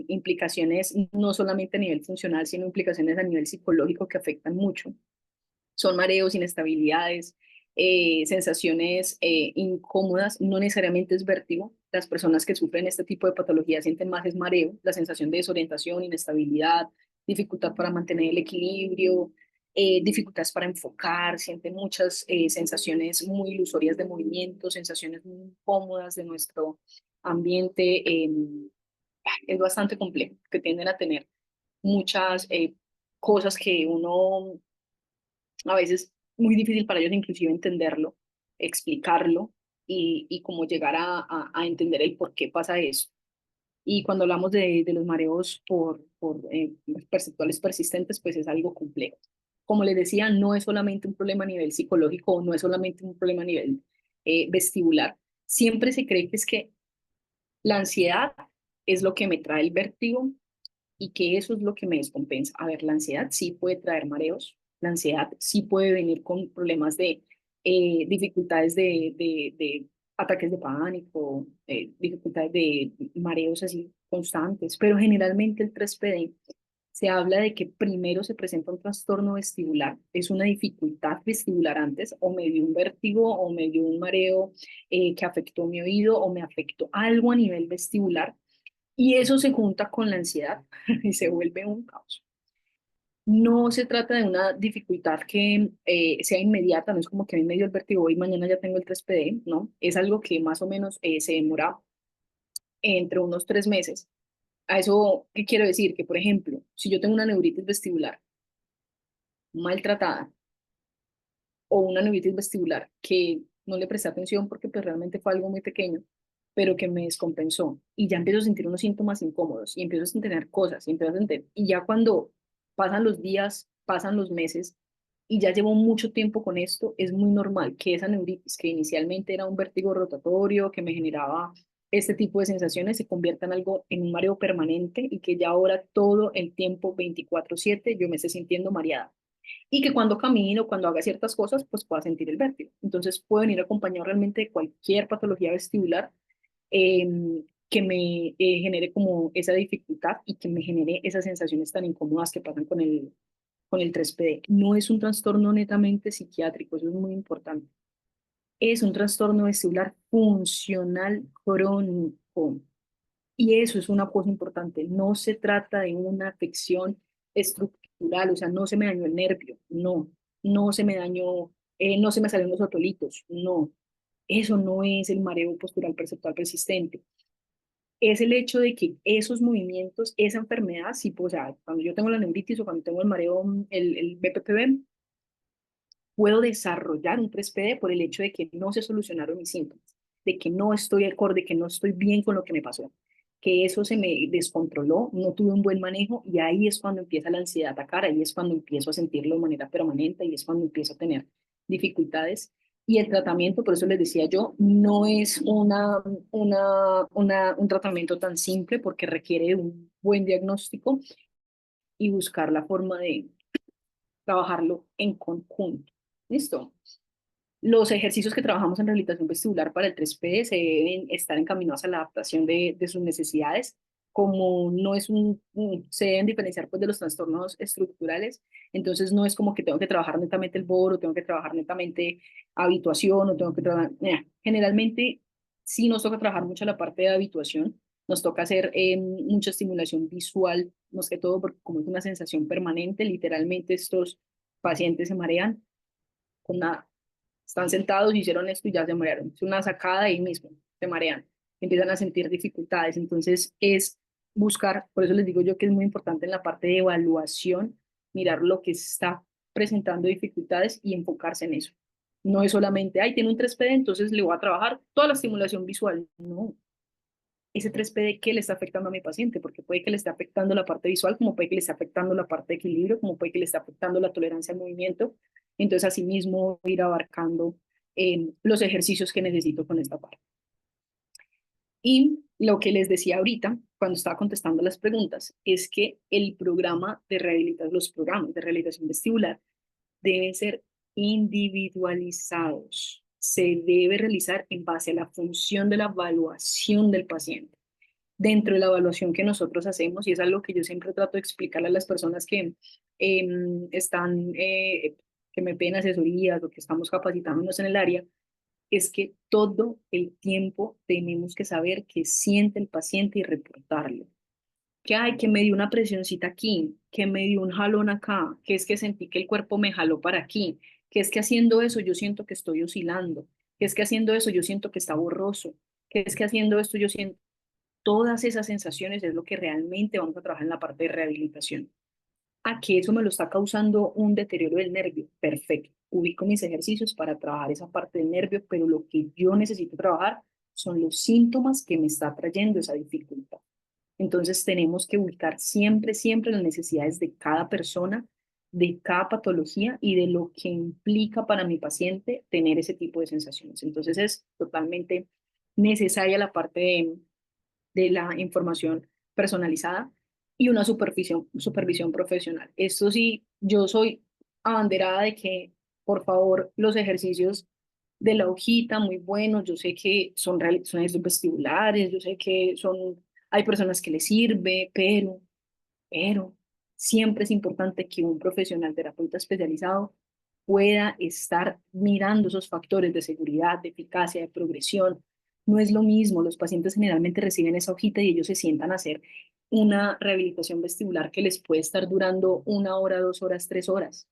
implicaciones no solamente a nivel funcional, sino implicaciones a nivel psicológico que afectan mucho. Son mareos, inestabilidades, sensaciones incómodas, no necesariamente es vértigo. Las personas que sufren este tipo de patología sienten más es mareo, la sensación de desorientación, inestabilidad, dificultad para mantener el equilibrio, dificultades para enfocar, sienten muchas sensaciones muy ilusorias de movimiento, sensaciones muy incómodas de nuestro ambiente. Es bastante complejo, que tienden a tener muchas cosas que uno a veces muy difícil para ellos inclusive entenderlo, explicarlo y cómo llegar a entender el por qué pasa eso. Y cuando hablamos de los mareos por perceptuales persistentes, pues es algo complejo. Como les decía, no es solamente un problema a nivel psicológico o no es solamente un problema a nivel vestibular. Siempre se cree que es que la ansiedad es lo que me trae el vértigo y que eso es lo que me descompensa. A ver, la ansiedad sí puede traer mareos, la ansiedad sí puede venir con problemas de dificultades de ataques de pánico, dificultades de mareos así constantes, pero generalmente el 3PD se habla de que primero se presenta un trastorno vestibular, es una dificultad vestibular antes, o me dio un vértigo, o me dio un mareo que afectó mi oído, o me afectó algo a nivel vestibular, y eso se junta con la ansiedad y se vuelve un caos. No se trata de una dificultad que sea inmediata, no es como que hoy me dio el vértigo y mañana ya tengo el 3PD, ¿no? Es algo que más o menos se demora entre unos 3 meses. ¿A eso qué quiero decir? Que, por ejemplo, si yo tengo una neuritis vestibular maltratada o una neuritis vestibular que no le presté atención porque pues realmente fue algo muy pequeño, pero que me descompensó y ya empiezo a sentir unos síntomas incómodos y empiezo a tener cosas y empiezo a sentir, y ya cuando pasan los días, pasan los meses y ya llevo mucho tiempo con esto, es muy normal que esa neuritis que inicialmente era un vértigo rotatorio que me generaba este tipo de sensaciones se convierta en algo, en un mareo permanente y que ya ahora todo el tiempo 24/7 yo me esté sintiendo mareada y que cuando camino, cuando haga ciertas cosas, pues pueda sentir el vértigo. Entonces puede venir acompañado realmente de cualquier patología vestibular que me genere como esa dificultad y que me genere esas sensaciones tan incómodas que pasan con el 3PD. No es un trastorno netamente psiquiátrico, eso es muy importante. Es un trastorno vestibular funcional crónico. Y eso es una cosa importante. No se trata de una afección estructural, o sea, no se me dañó el nervio, no, no se me dañó, no se me salieron los otolitos, no. Eso no es el mareo postural perceptual persistente. Es el hecho de que esos movimientos, esa enfermedad, sí, pues, o sea, cuando yo tengo la neuritis o cuando tengo el mareo, el BPPV, puedo desarrollar un 3PD por el hecho de que no se solucionaron mis síntomas, de que no estoy acorde, que no estoy bien con lo que me pasó, que eso se me descontroló, no tuve un buen manejo y ahí es cuando empieza la ansiedad a atacar, ahí es cuando empiezo a sentirlo de manera permanente, y es cuando empiezo a tener dificultades. Y el tratamiento, por eso les decía yo, no es un tratamiento tan simple porque requiere de un buen diagnóstico y buscar la forma de trabajarlo en conjunto. ¿Listo? Los ejercicios que trabajamos en rehabilitación vestibular para el 3P se deben estar encaminados a la adaptación de sus necesidades, como no es se deben diferenciar pues de los trastornos estructurales, entonces no es como que tengo que trabajar netamente el boro, tengo que trabajar netamente habituación, o tengo que trabajar, generalmente sí nos toca trabajar mucho la parte de habituación, nos toca hacer mucha estimulación visual, más que todo porque como es una sensación permanente, literalmente estos pacientes se marean con nada. Están sentados, hicieron esto y ya se marearon. Es una sacada ahí mismo, se marean, empiezan a sentir dificultades. Entonces es buscar, por eso les digo yo que es muy importante en la parte de evaluación, mirar lo que está presentando dificultades y enfocarse en eso. No es solamente, ay, tiene un 3PD, entonces le voy a trabajar toda la estimulación visual. No, ese 3PD qué le está afectando a mi paciente, porque puede que le esté afectando la parte visual, como puede que le esté afectando la parte de equilibrio, como puede que le esté afectando la tolerancia al movimiento. Entonces, asimismo, ir abarcando los ejercicios que necesito con esta parte. Y lo que les decía ahorita, cuando estaba contestando las preguntas, es que el programa de rehabilitación, los programas de rehabilitación vestibular deben ser individualizados. Se debe realizar en base a la función de la evaluación del paciente. Dentro de la evaluación que nosotros hacemos, y es algo que yo siempre trato de explicarle a las personas que están, que me piden asesorías o que estamos capacitándonos en el área, es que todo el tiempo tenemos que saber qué siente el paciente y reportarlo. Que hay, que me dio una presioncita aquí, que me dio un jalón acá, que es que sentí que el cuerpo me jaló para aquí, que es que haciendo eso yo siento que estoy oscilando, que es que haciendo eso yo siento que está borroso, que es que haciendo esto yo siento. Todas esas sensaciones es lo que realmente vamos a trabajar en la parte de rehabilitación. ¿A que eso me lo está causando un deterioro del nervio? Perfecto. Ubico mis ejercicios para trabajar esa parte del nervio, pero lo que yo necesito trabajar son los síntomas que me está trayendo esa dificultad. Entonces tenemos que ubicar siempre, siempre las necesidades de cada persona, de cada patología y de lo que implica para mi paciente tener ese tipo de sensaciones. Entonces es totalmente necesaria la parte de la información personalizada y una supervisión profesional. Esto sí, yo soy abanderada de que, por favor, los ejercicios de la hojita, muy buenos, yo sé que son estos vestibulares, yo sé que hay personas que les sirve, pero siempre es importante que un profesional terapeuta especializado pueda estar mirando esos factores de seguridad, de eficacia, de progresión. No es lo mismo, los pacientes generalmente reciben esa hojita y ellos se sientan a hacer una rehabilitación vestibular que les puede estar durando 1 hora, 2 horas, 3 horas.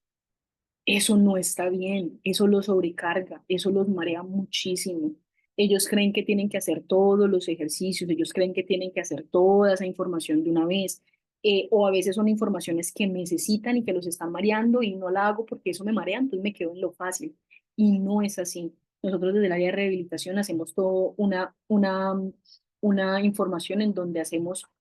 Eso no está bien, eso los sobrecarga, eso los marea muchísimo. Ellos creen que tienen que hacer todos los ejercicios, ellos creen que tienen que hacer toda esa información de una vez, o a veces son informaciones que necesitan y que los están mareando y no la hago porque eso me marea, entonces me quedo en lo fácil. Y no es así. Nosotros desde el área de rehabilitación hacemos todo una información en donde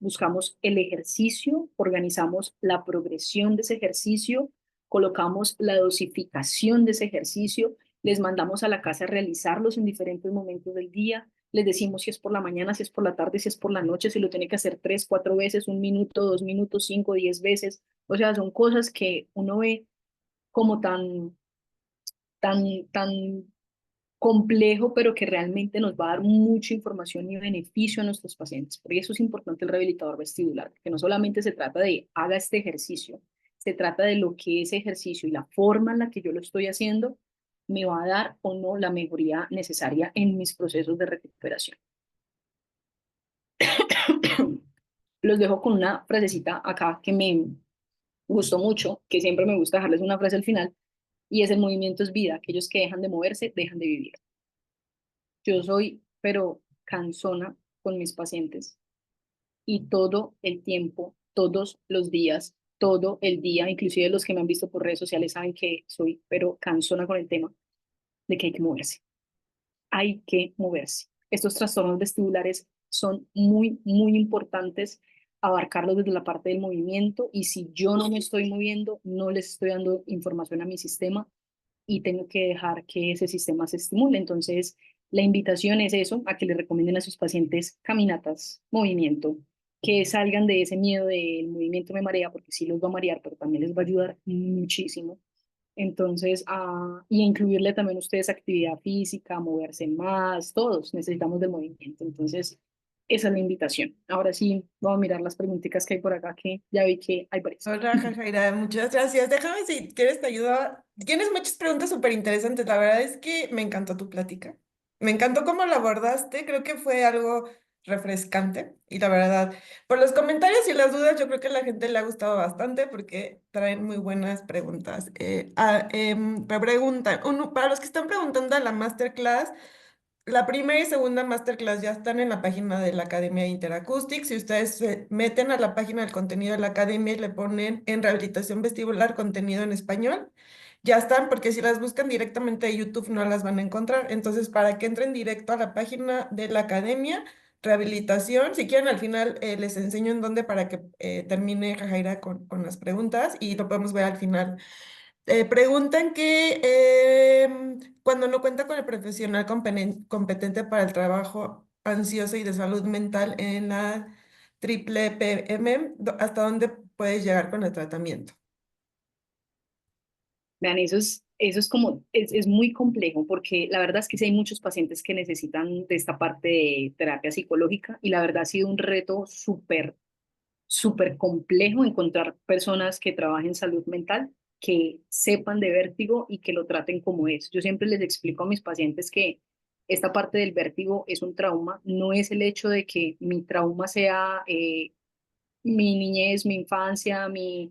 buscamos el ejercicio, organizamos la progresión de ese ejercicio, colocamos la dosificación de ese ejercicio, les mandamos a la casa a realizarlos en diferentes momentos del día, les decimos si es por la mañana, si es por la tarde, si es por la noche, si lo tiene que hacer 3, 4 veces, 1 minuto, 2 minutos, 5, 10 veces. O sea, son cosas que uno ve como tan complejo, pero que realmente nos va a dar mucha información y beneficio a nuestros pacientes. Por eso es importante el rehabilitador vestibular, que no solamente se trata de haga este ejercicio, se trata de lo que ese ejercicio y la forma en la que yo lo estoy haciendo me va a dar o no la mejoría necesaria en mis procesos de recuperación. Los dejo con una frasecita acá que me gustó mucho, que siempre me gusta dejarles una frase al final, y es: el movimiento es vida, aquellos que dejan de moverse, dejan de vivir. Yo soy, pero cansona con mis pacientes y todo el tiempo, todos los días, todo el día, inclusive los que me han visto por redes sociales saben que soy, pero cansona con el tema de que hay que moverse. Hay que moverse. Estos trastornos vestibulares son muy, muy importantes abarcarlos desde la parte del movimiento y si yo no me estoy moviendo, no les estoy dando información a mi sistema y tengo que dejar que ese sistema se estimule. Entonces, la invitación es eso, a que le recomienden a sus pacientes caminatas, movimiento, que salgan de ese miedo del movimiento me marea, porque sí los va a marear, pero también les va a ayudar muchísimo. Entonces, y incluirle también a ustedes actividad física, moverse más, todos necesitamos del movimiento. Entonces, esa es la invitación. Ahora sí, vamos a mirar las preguntitas que hay por acá, que ya vi que hay varias. Hola, Jaira, muchas gracias. Déjame si quieres te ayuda. Tienes muchas preguntas súper interesantes. La verdad es que me encantó tu plática. Me encantó cómo la abordaste. Creo que fue algo refrescante. Y la verdad, por los comentarios y las dudas, yo creo que a la gente le ha gustado bastante porque traen muy buenas preguntas. Me preguntan, para los que están preguntando a la masterclass. La primera y segunda masterclass ya están en la página de la Academia Interacoustics. Si ustedes se meten a la página del contenido de la Academia y le ponen en rehabilitación vestibular contenido en español, ya están, porque si las buscan directamente de YouTube no las van a encontrar. Entonces, para que entren directo a la página de la Academia, rehabilitación, si quieren al final les enseño en dónde para que termine Jajaira con las preguntas y lo podemos ver al final. Preguntan que cuando no cuenta con el profesional competente para el trabajo ansioso y de salud mental en la triple PM, ¿hasta dónde puedes llegar con el tratamiento? Vean, es muy complejo porque la verdad es que sí hay muchos pacientes que necesitan de esta parte de terapia psicológica y la verdad ha sido un reto súper complejo encontrar personas que trabajen salud mental, que sepan de vértigo y que lo traten como es. Yo siempre les explico a mis pacientes que esta parte del vértigo es un trauma, no es el hecho de que mi trauma sea mi niñez, mi infancia, mi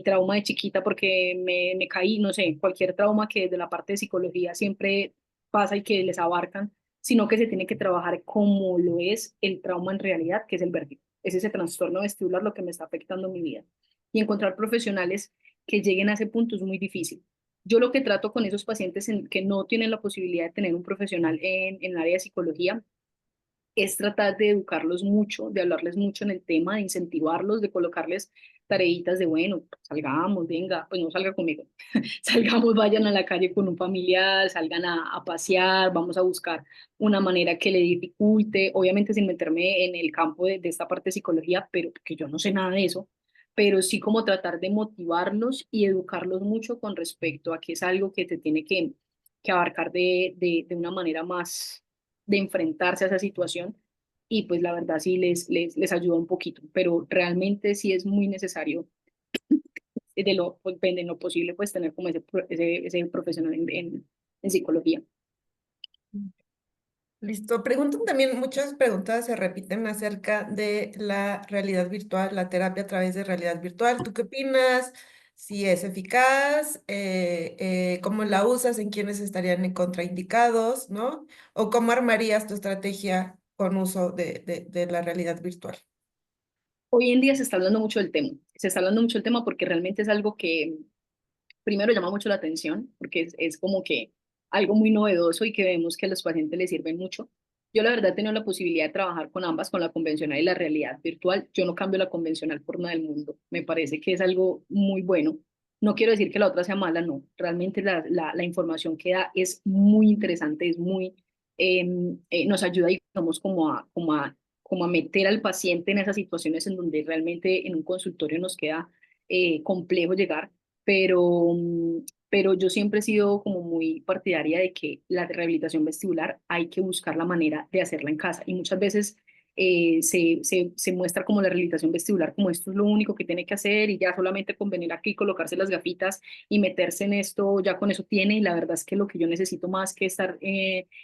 trauma de chiquita porque me caí, no sé, cualquier trauma que desde la parte de psicología siempre pasa y que les abarcan, sino que se tiene que trabajar como lo es el trauma en realidad, que es el vértigo. Es ese trastorno vestibular lo que me está afectando mi vida. Y encontrar profesionales que lleguen a ese punto es muy difícil. Yo lo que trato con esos pacientes que no tienen la posibilidad de tener un profesional en el área de psicología es tratar de educarlos mucho, de hablarles mucho en el tema, de incentivarlos, de colocarles tareitas de, bueno, salgamos, venga, pues no salga conmigo, salgamos, vayan a la calle con un familiar, salgan a pasear, vamos a buscar una manera que le dificulte, obviamente sin meterme en el campo de esta parte de psicología, pero que yo no sé nada de eso, pero sí como tratar de motivarlos y educarlos mucho con respecto a que es algo que te tiene que abarcar de una manera más de enfrentarse a esa situación y pues la verdad sí les ayuda un poquito, pero realmente sí es muy necesario pues, de lo posible pues tener como ese profesional en psicología. Listo. Preguntan también, muchas preguntas se repiten acerca de la realidad virtual, la terapia a través de realidad virtual. ¿Tú qué opinas? Si es eficaz, cómo la usas, en quiénes estarían contraindicados, ¿no? O cómo armarías tu estrategia con uso de la realidad virtual. Hoy en día se está hablando mucho del tema, se está hablando mucho del tema porque realmente es algo que primero llama mucho la atención porque es como que algo muy novedoso y que vemos que a los pacientes les sirve mucho. Yo la verdad he tenido la posibilidad de trabajar con ambas, con la convencional y la realidad virtual. Yo no cambio la convencional por nada del mundo. Me parece que es algo muy bueno. No quiero decir que la otra sea mala, no. Realmente la información que da es muy interesante, es muy, nos ayuda, digamos, como a meter al paciente en esas situaciones en donde realmente en un consultorio nos queda complejo llegar, pero, pero yo siempre he sido como muy partidaria de que la rehabilitación vestibular hay que buscar la manera de hacerla en casa y muchas veces se muestra como la rehabilitación vestibular como esto es lo único que tiene que hacer y ya solamente con venir aquí, colocarse las gafitas y meterse en esto, ya con eso tiene y la verdad es que lo que yo necesito más que estar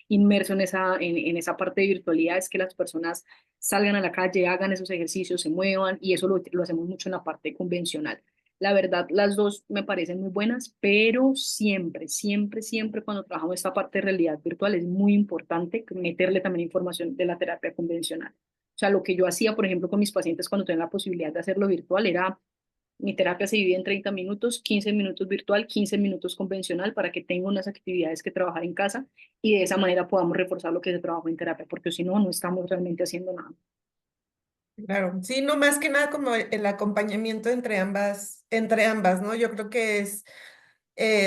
inmerso en esa parte de virtualidad es que las personas salgan a la calle, hagan esos ejercicios, se muevan y eso lo hacemos mucho en la parte convencional. La verdad, las dos me parecen muy buenas, pero siempre, siempre, siempre cuando trabajamos esta parte de realidad virtual es muy importante meterle también información de la terapia convencional. O sea, lo que yo hacía, por ejemplo, con mis pacientes cuando tenía la posibilidad de hacerlo virtual era, mi terapia se divide en 30 minutos, 15 minutos virtual, 15 minutos convencional para que tenga unas actividades que trabajar en casa y de esa manera podamos reforzar lo que se trabajó en terapia, porque si no, no estamos realmente haciendo nada. Claro, sí, no más que nada como el acompañamiento entre ambas, ¿no? Yo creo que es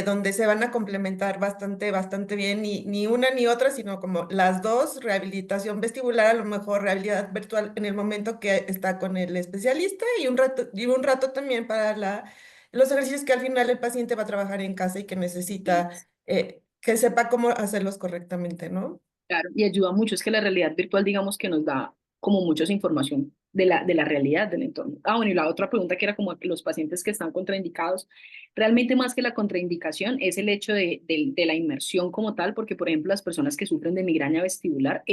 donde se van a complementar bastante, bastante bien, ni una ni otra, sino como las dos, rehabilitación vestibular, a lo mejor realidad virtual en el momento que está con el especialista y un rato también para los ejercicios que al final el paciente va a trabajar en casa y que necesita que sepa cómo hacerlos correctamente, ¿no? Claro, y ayuda mucho, es que la realidad virtual, digamos que nos da como mucha información de la realidad del entorno. Ah, bueno, y la otra pregunta que era como que los pacientes que están contraindicados, realmente más que la contraindicación es el hecho de la inmersión como tal, porque por ejemplo las personas que sufren de migraña vestibular,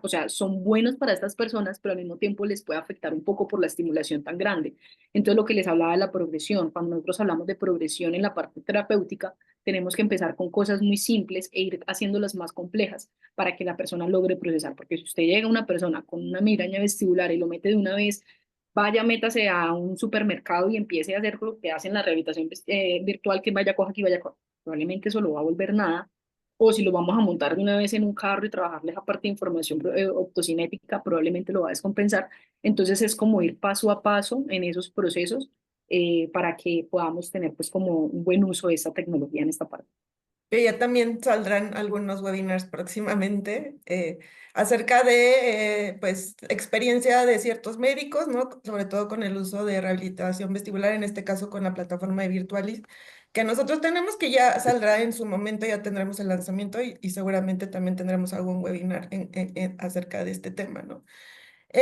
o sea, son buenos para estas personas, pero al mismo tiempo les puede afectar un poco por la estimulación tan grande. Entonces lo que les hablaba de la progresión, cuando nosotros hablamos de progresión en la parte terapéutica, tenemos que empezar con cosas muy simples e ir haciéndolas más complejas para que la persona logre procesar. Porque si usted llega a una persona con una migraña vestibular y lo mete de una vez, vaya, métase a un supermercado y empiece a hacer lo que hacen la rehabilitación virtual, que vaya, coja aquí, vaya, coja. Probablemente eso lo va a volver nada. O si lo vamos a montar de una vez en un carro y trabajarle esa parte de información optocinética, probablemente lo va a descompensar. Entonces es como ir paso a paso en esos procesos para que podamos tener pues como un buen uso de esta tecnología en esta parte. Que ya también saldrán algunos webinars próximamente acerca de pues experiencia de ciertos médicos, ¿no? Sobre todo con el uso de rehabilitación vestibular, en este caso con la plataforma de Virtualis, que nosotros tenemos que ya saldrá en su momento, ya tendremos el lanzamiento y seguramente también tendremos algún webinar acerca de este tema, ¿no?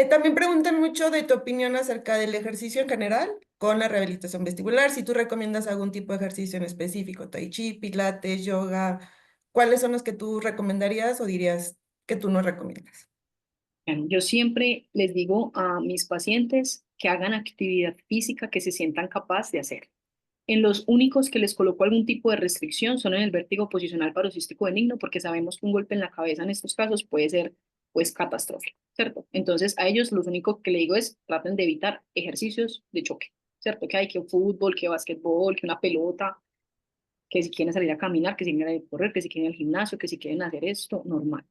También preguntan mucho de tu opinión acerca del ejercicio en general con la rehabilitación vestibular, si tú recomiendas algún tipo de ejercicio en específico, tai chi, pilates, yoga, ¿cuáles son los que tú recomendarías o dirías que tú no recomiendas? Bueno, yo siempre les digo a mis pacientes que hagan actividad física que se sientan capaces de hacer. En los únicos que les coloco algún tipo de restricción son en el vértigo posicional paroxístico benigno, porque sabemos que un golpe en la cabeza en estos casos puede ser pues catastrófico, ¿cierto? Entonces a ellos lo único que le digo es traten de evitar ejercicios de choque, ¿cierto? Que hay que fútbol, que básquetbol, que una pelota, que si quieren salir a caminar, que si quieren ir a correr, que si quieren ir al gimnasio, que si quieren hacer esto, normal.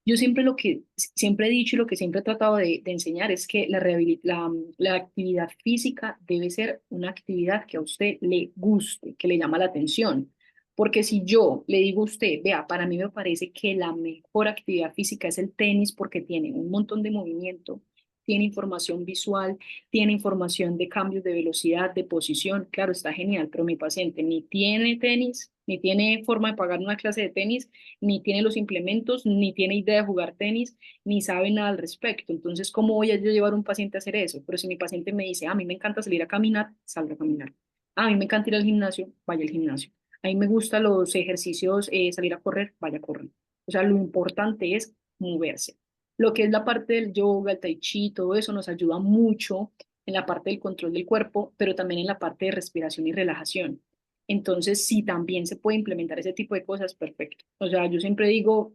Yo siempre lo que siempre he dicho y lo que siempre he tratado de enseñar es que la actividad física debe ser una actividad que a usted le guste, que le llama la atención. Porque si yo le digo a usted, vea, para mí me parece que la mejor actividad física es el tenis porque tiene un montón de movimiento tiene información visual, tiene información de cambios de velocidad, de posición. Claro, está genial, pero mi paciente ni tiene tenis, ni tiene forma de pagar una clase de tenis, ni tiene los implementos, ni tiene idea de jugar tenis, ni sabe nada al respecto. Entonces, ¿cómo voy a yo llevar a un paciente a hacer eso? Pero si mi paciente me dice, a mí me encanta salir a caminar, salga a caminar. A mí me encanta ir al gimnasio, vaya al gimnasio. A mí me gustan los ejercicios, salir a correr, vaya a correr. O sea, lo importante es moverse. Lo que es la parte del yoga, el tai chi, todo eso nos ayuda mucho en la parte del control del cuerpo, pero también en la parte de respiración y relajación. Entonces, si también se puede implementar ese tipo de cosas, perfecto. O sea, yo siempre digo,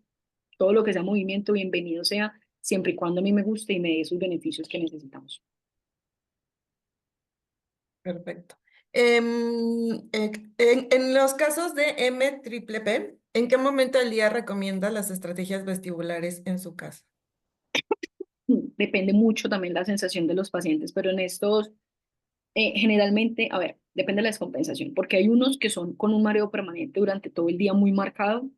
todo lo que sea movimiento, bienvenido sea, siempre y cuando a mí me guste y me dé esos beneficios que necesitamos. Perfecto. En los casos de M triple P, ¿en qué momento del día recomienda las estrategias vestibulares en su casa? Depende mucho también la sensación de los pacientes, pero en estos, generalmente, a ver, depende de la descompensación, porque hay unos que son con un mareo permanente durante todo el día muy marcado,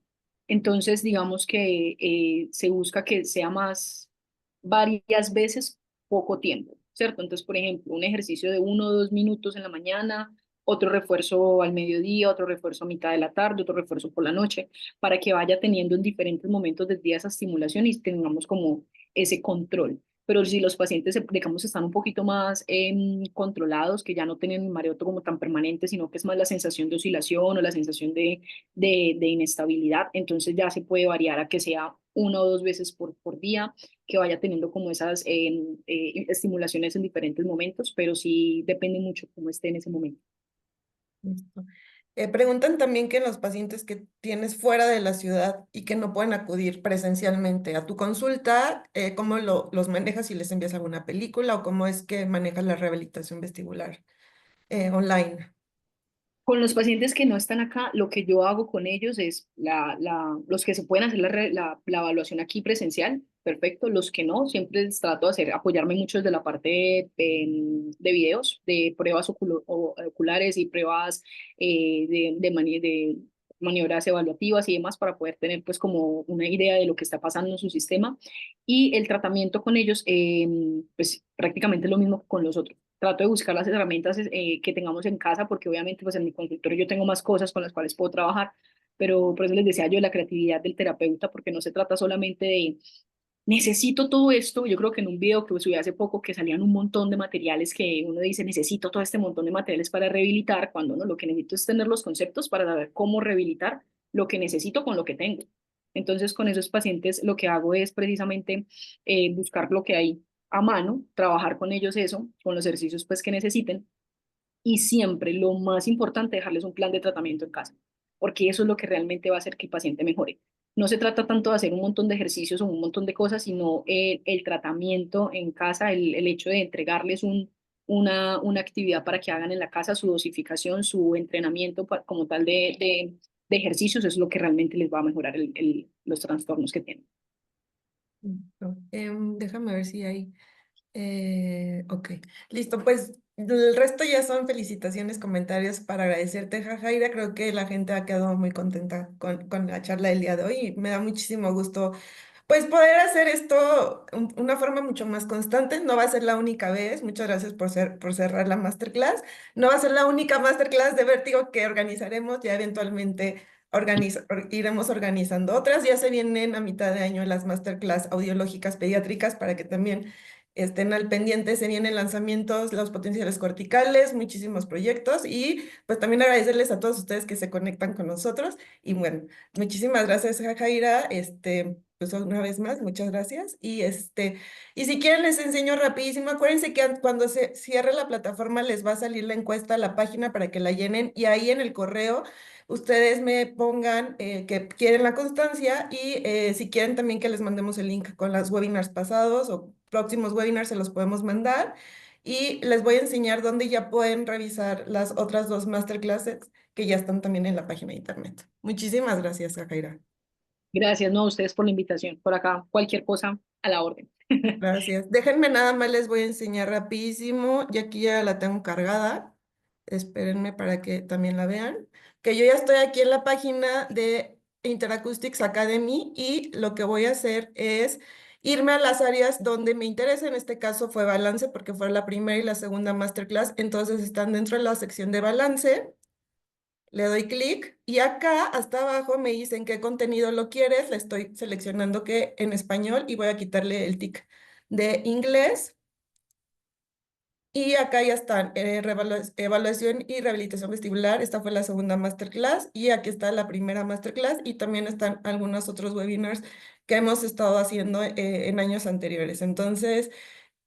entonces digamos que se busca que sea más varias veces, poco tiempo, ¿cierto? Entonces, por ejemplo, un ejercicio de 1 o 2 minutos en la mañana, otro refuerzo al mediodía, otro refuerzo a mitad de la tarde, otro refuerzo por la noche, para que vaya teniendo en diferentes momentos del día esa estimulación y tengamos como ese control. Pero si los pacientes, digamos, están un poquito más controlados, que ya no tienen el mareo como tan permanente, sino que es más la sensación de oscilación o la sensación de inestabilidad, entonces ya se puede variar a que sea 1 o 2 veces por día, que vaya teniendo como esas estimulaciones en diferentes momentos, pero sí depende mucho cómo esté en ese momento. Listo. Preguntan también que los pacientes que tienes fuera de la ciudad y que no pueden acudir presencialmente a tu consulta, ¿cómo los manejas, si les envías alguna película o cómo es que manejas la rehabilitación vestibular online? Con los pacientes que no están acá, lo que yo hago con ellos es los que se pueden hacer la evaluación aquí presencial, perfecto. Los que no, siempre les trato de hacer, apoyarme mucho desde la parte de videos, de pruebas oculares y pruebas de maniobras evaluativas y demás para poder tener pues como una idea de lo que está pasando en su sistema. Y el tratamiento con ellos, pues prácticamente es lo mismo que con los otros. Trato de buscar las herramientas que tengamos en casa, porque obviamente pues en mi consultorio yo tengo más cosas con las cuales puedo trabajar, pero por eso les decía yo de la creatividad del terapeuta, porque no se trata solamente de necesito todo esto. Yo creo que en un video que subí hace poco que salían un montón de materiales que uno dice necesito todo este montón de materiales para rehabilitar, cuando no, lo que necesito es tener los conceptos para saber cómo rehabilitar lo que necesito con lo que tengo. Entonces con esos pacientes lo que hago es precisamente buscar lo que hay a mano, trabajar con ellos eso, con los ejercicios pues que necesiten y siempre lo más importante, dejarles un plan de tratamiento en casa, porque eso es lo que realmente va a hacer que el paciente mejore. No se trata tanto de hacer un montón de ejercicios o un montón de cosas, sino el tratamiento en casa, el hecho de entregarles una actividad para que hagan en la casa, su dosificación, su entrenamiento como tal de ejercicios, es lo que realmente les va a mejorar los trastornos que tienen. Listo. Déjame ver si hay. Ok, listo. Pues el resto ya son felicitaciones, comentarios para agradecerte, Jajaira. Creo que la gente ha quedado muy contenta con la charla del día de hoy y me da muchísimo gusto pues poder hacer esto una forma mucho más constante. No va a ser la única vez. Muchas gracias por cerrar la masterclass. No va a ser la única masterclass de Vértigo que organizaremos. Ya eventualmente iremos organizando otras. Ya se vienen a mitad de año las masterclass audiológicas pediátricas para que también estén al pendiente. Se vienen lanzamientos, los potenciales corticales, muchísimos proyectos y pues también agradecerles a todos ustedes que se conectan con nosotros. Y bueno, muchísimas gracias, Jaira. Pues una vez más, muchas gracias. Y si quieren les enseño rapidísimo. Acuérdense que cuando se cierre la plataforma les va a salir la encuesta a la página para que la llenen y ahí en el correo ustedes me pongan que quieren la constancia y si quieren también que les mandemos el link con los webinars pasados o próximos webinars se los podemos mandar. Y les voy a enseñar dónde ya pueden revisar las otras dos masterclasses que ya están también en la página de internet. Muchísimas gracias, Jaira. Gracias, no, a ustedes por la invitación. Por acá, cualquier cosa a la orden. Gracias. Déjenme nada más, les voy a enseñar rapidísimo. Y aquí ya la tengo cargada. Espérenme para que también la vean. Que yo ya estoy aquí en la página de Interacoustics Academy y lo que voy a hacer es irme a las áreas donde me interesa. En este caso fue balance porque fue la primera y la segunda masterclass, entonces están dentro de la sección de balance. Le doy clic y acá hasta abajo me dicen qué contenido lo quieres. Le estoy seleccionando que en español y voy a quitarle el tic de inglés. Y acá ya están, evaluación y rehabilitación vestibular. Esta fue la segunda masterclass y aquí está la primera masterclass y también están algunos otros webinars que hemos estado haciendo en años anteriores. Entonces,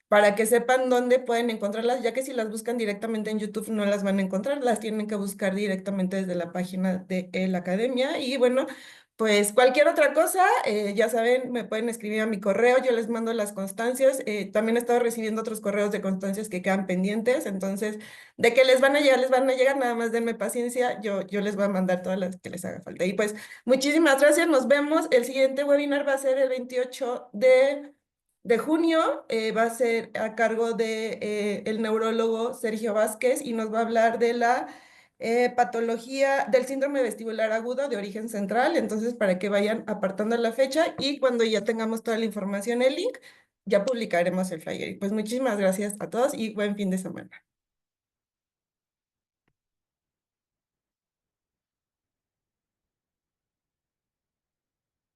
para que sepan dónde pueden encontrarlas, ya que si las buscan directamente en YouTube no las van a encontrar, las tienen que buscar directamente desde la página de la academia. Y bueno, pues cualquier otra cosa, ya saben, me pueden escribir a mi correo, yo les mando las constancias. También he estado recibiendo otros correos de constancias que quedan pendientes, entonces de que les van a llegar, nada más denme paciencia, yo les voy a mandar todas las que les haga falta. Y pues muchísimas gracias, nos vemos. El siguiente webinar va a ser el 28 de junio. Va a ser a cargo de el neurólogo Sergio Vázquez y nos va a hablar de la patología del síndrome vestibular agudo de origen central. Entonces, para que vayan apartando la fecha y cuando ya tengamos toda la información, el link, ya publicaremos el flyer. Y pues muchísimas gracias a todos y buen fin de semana.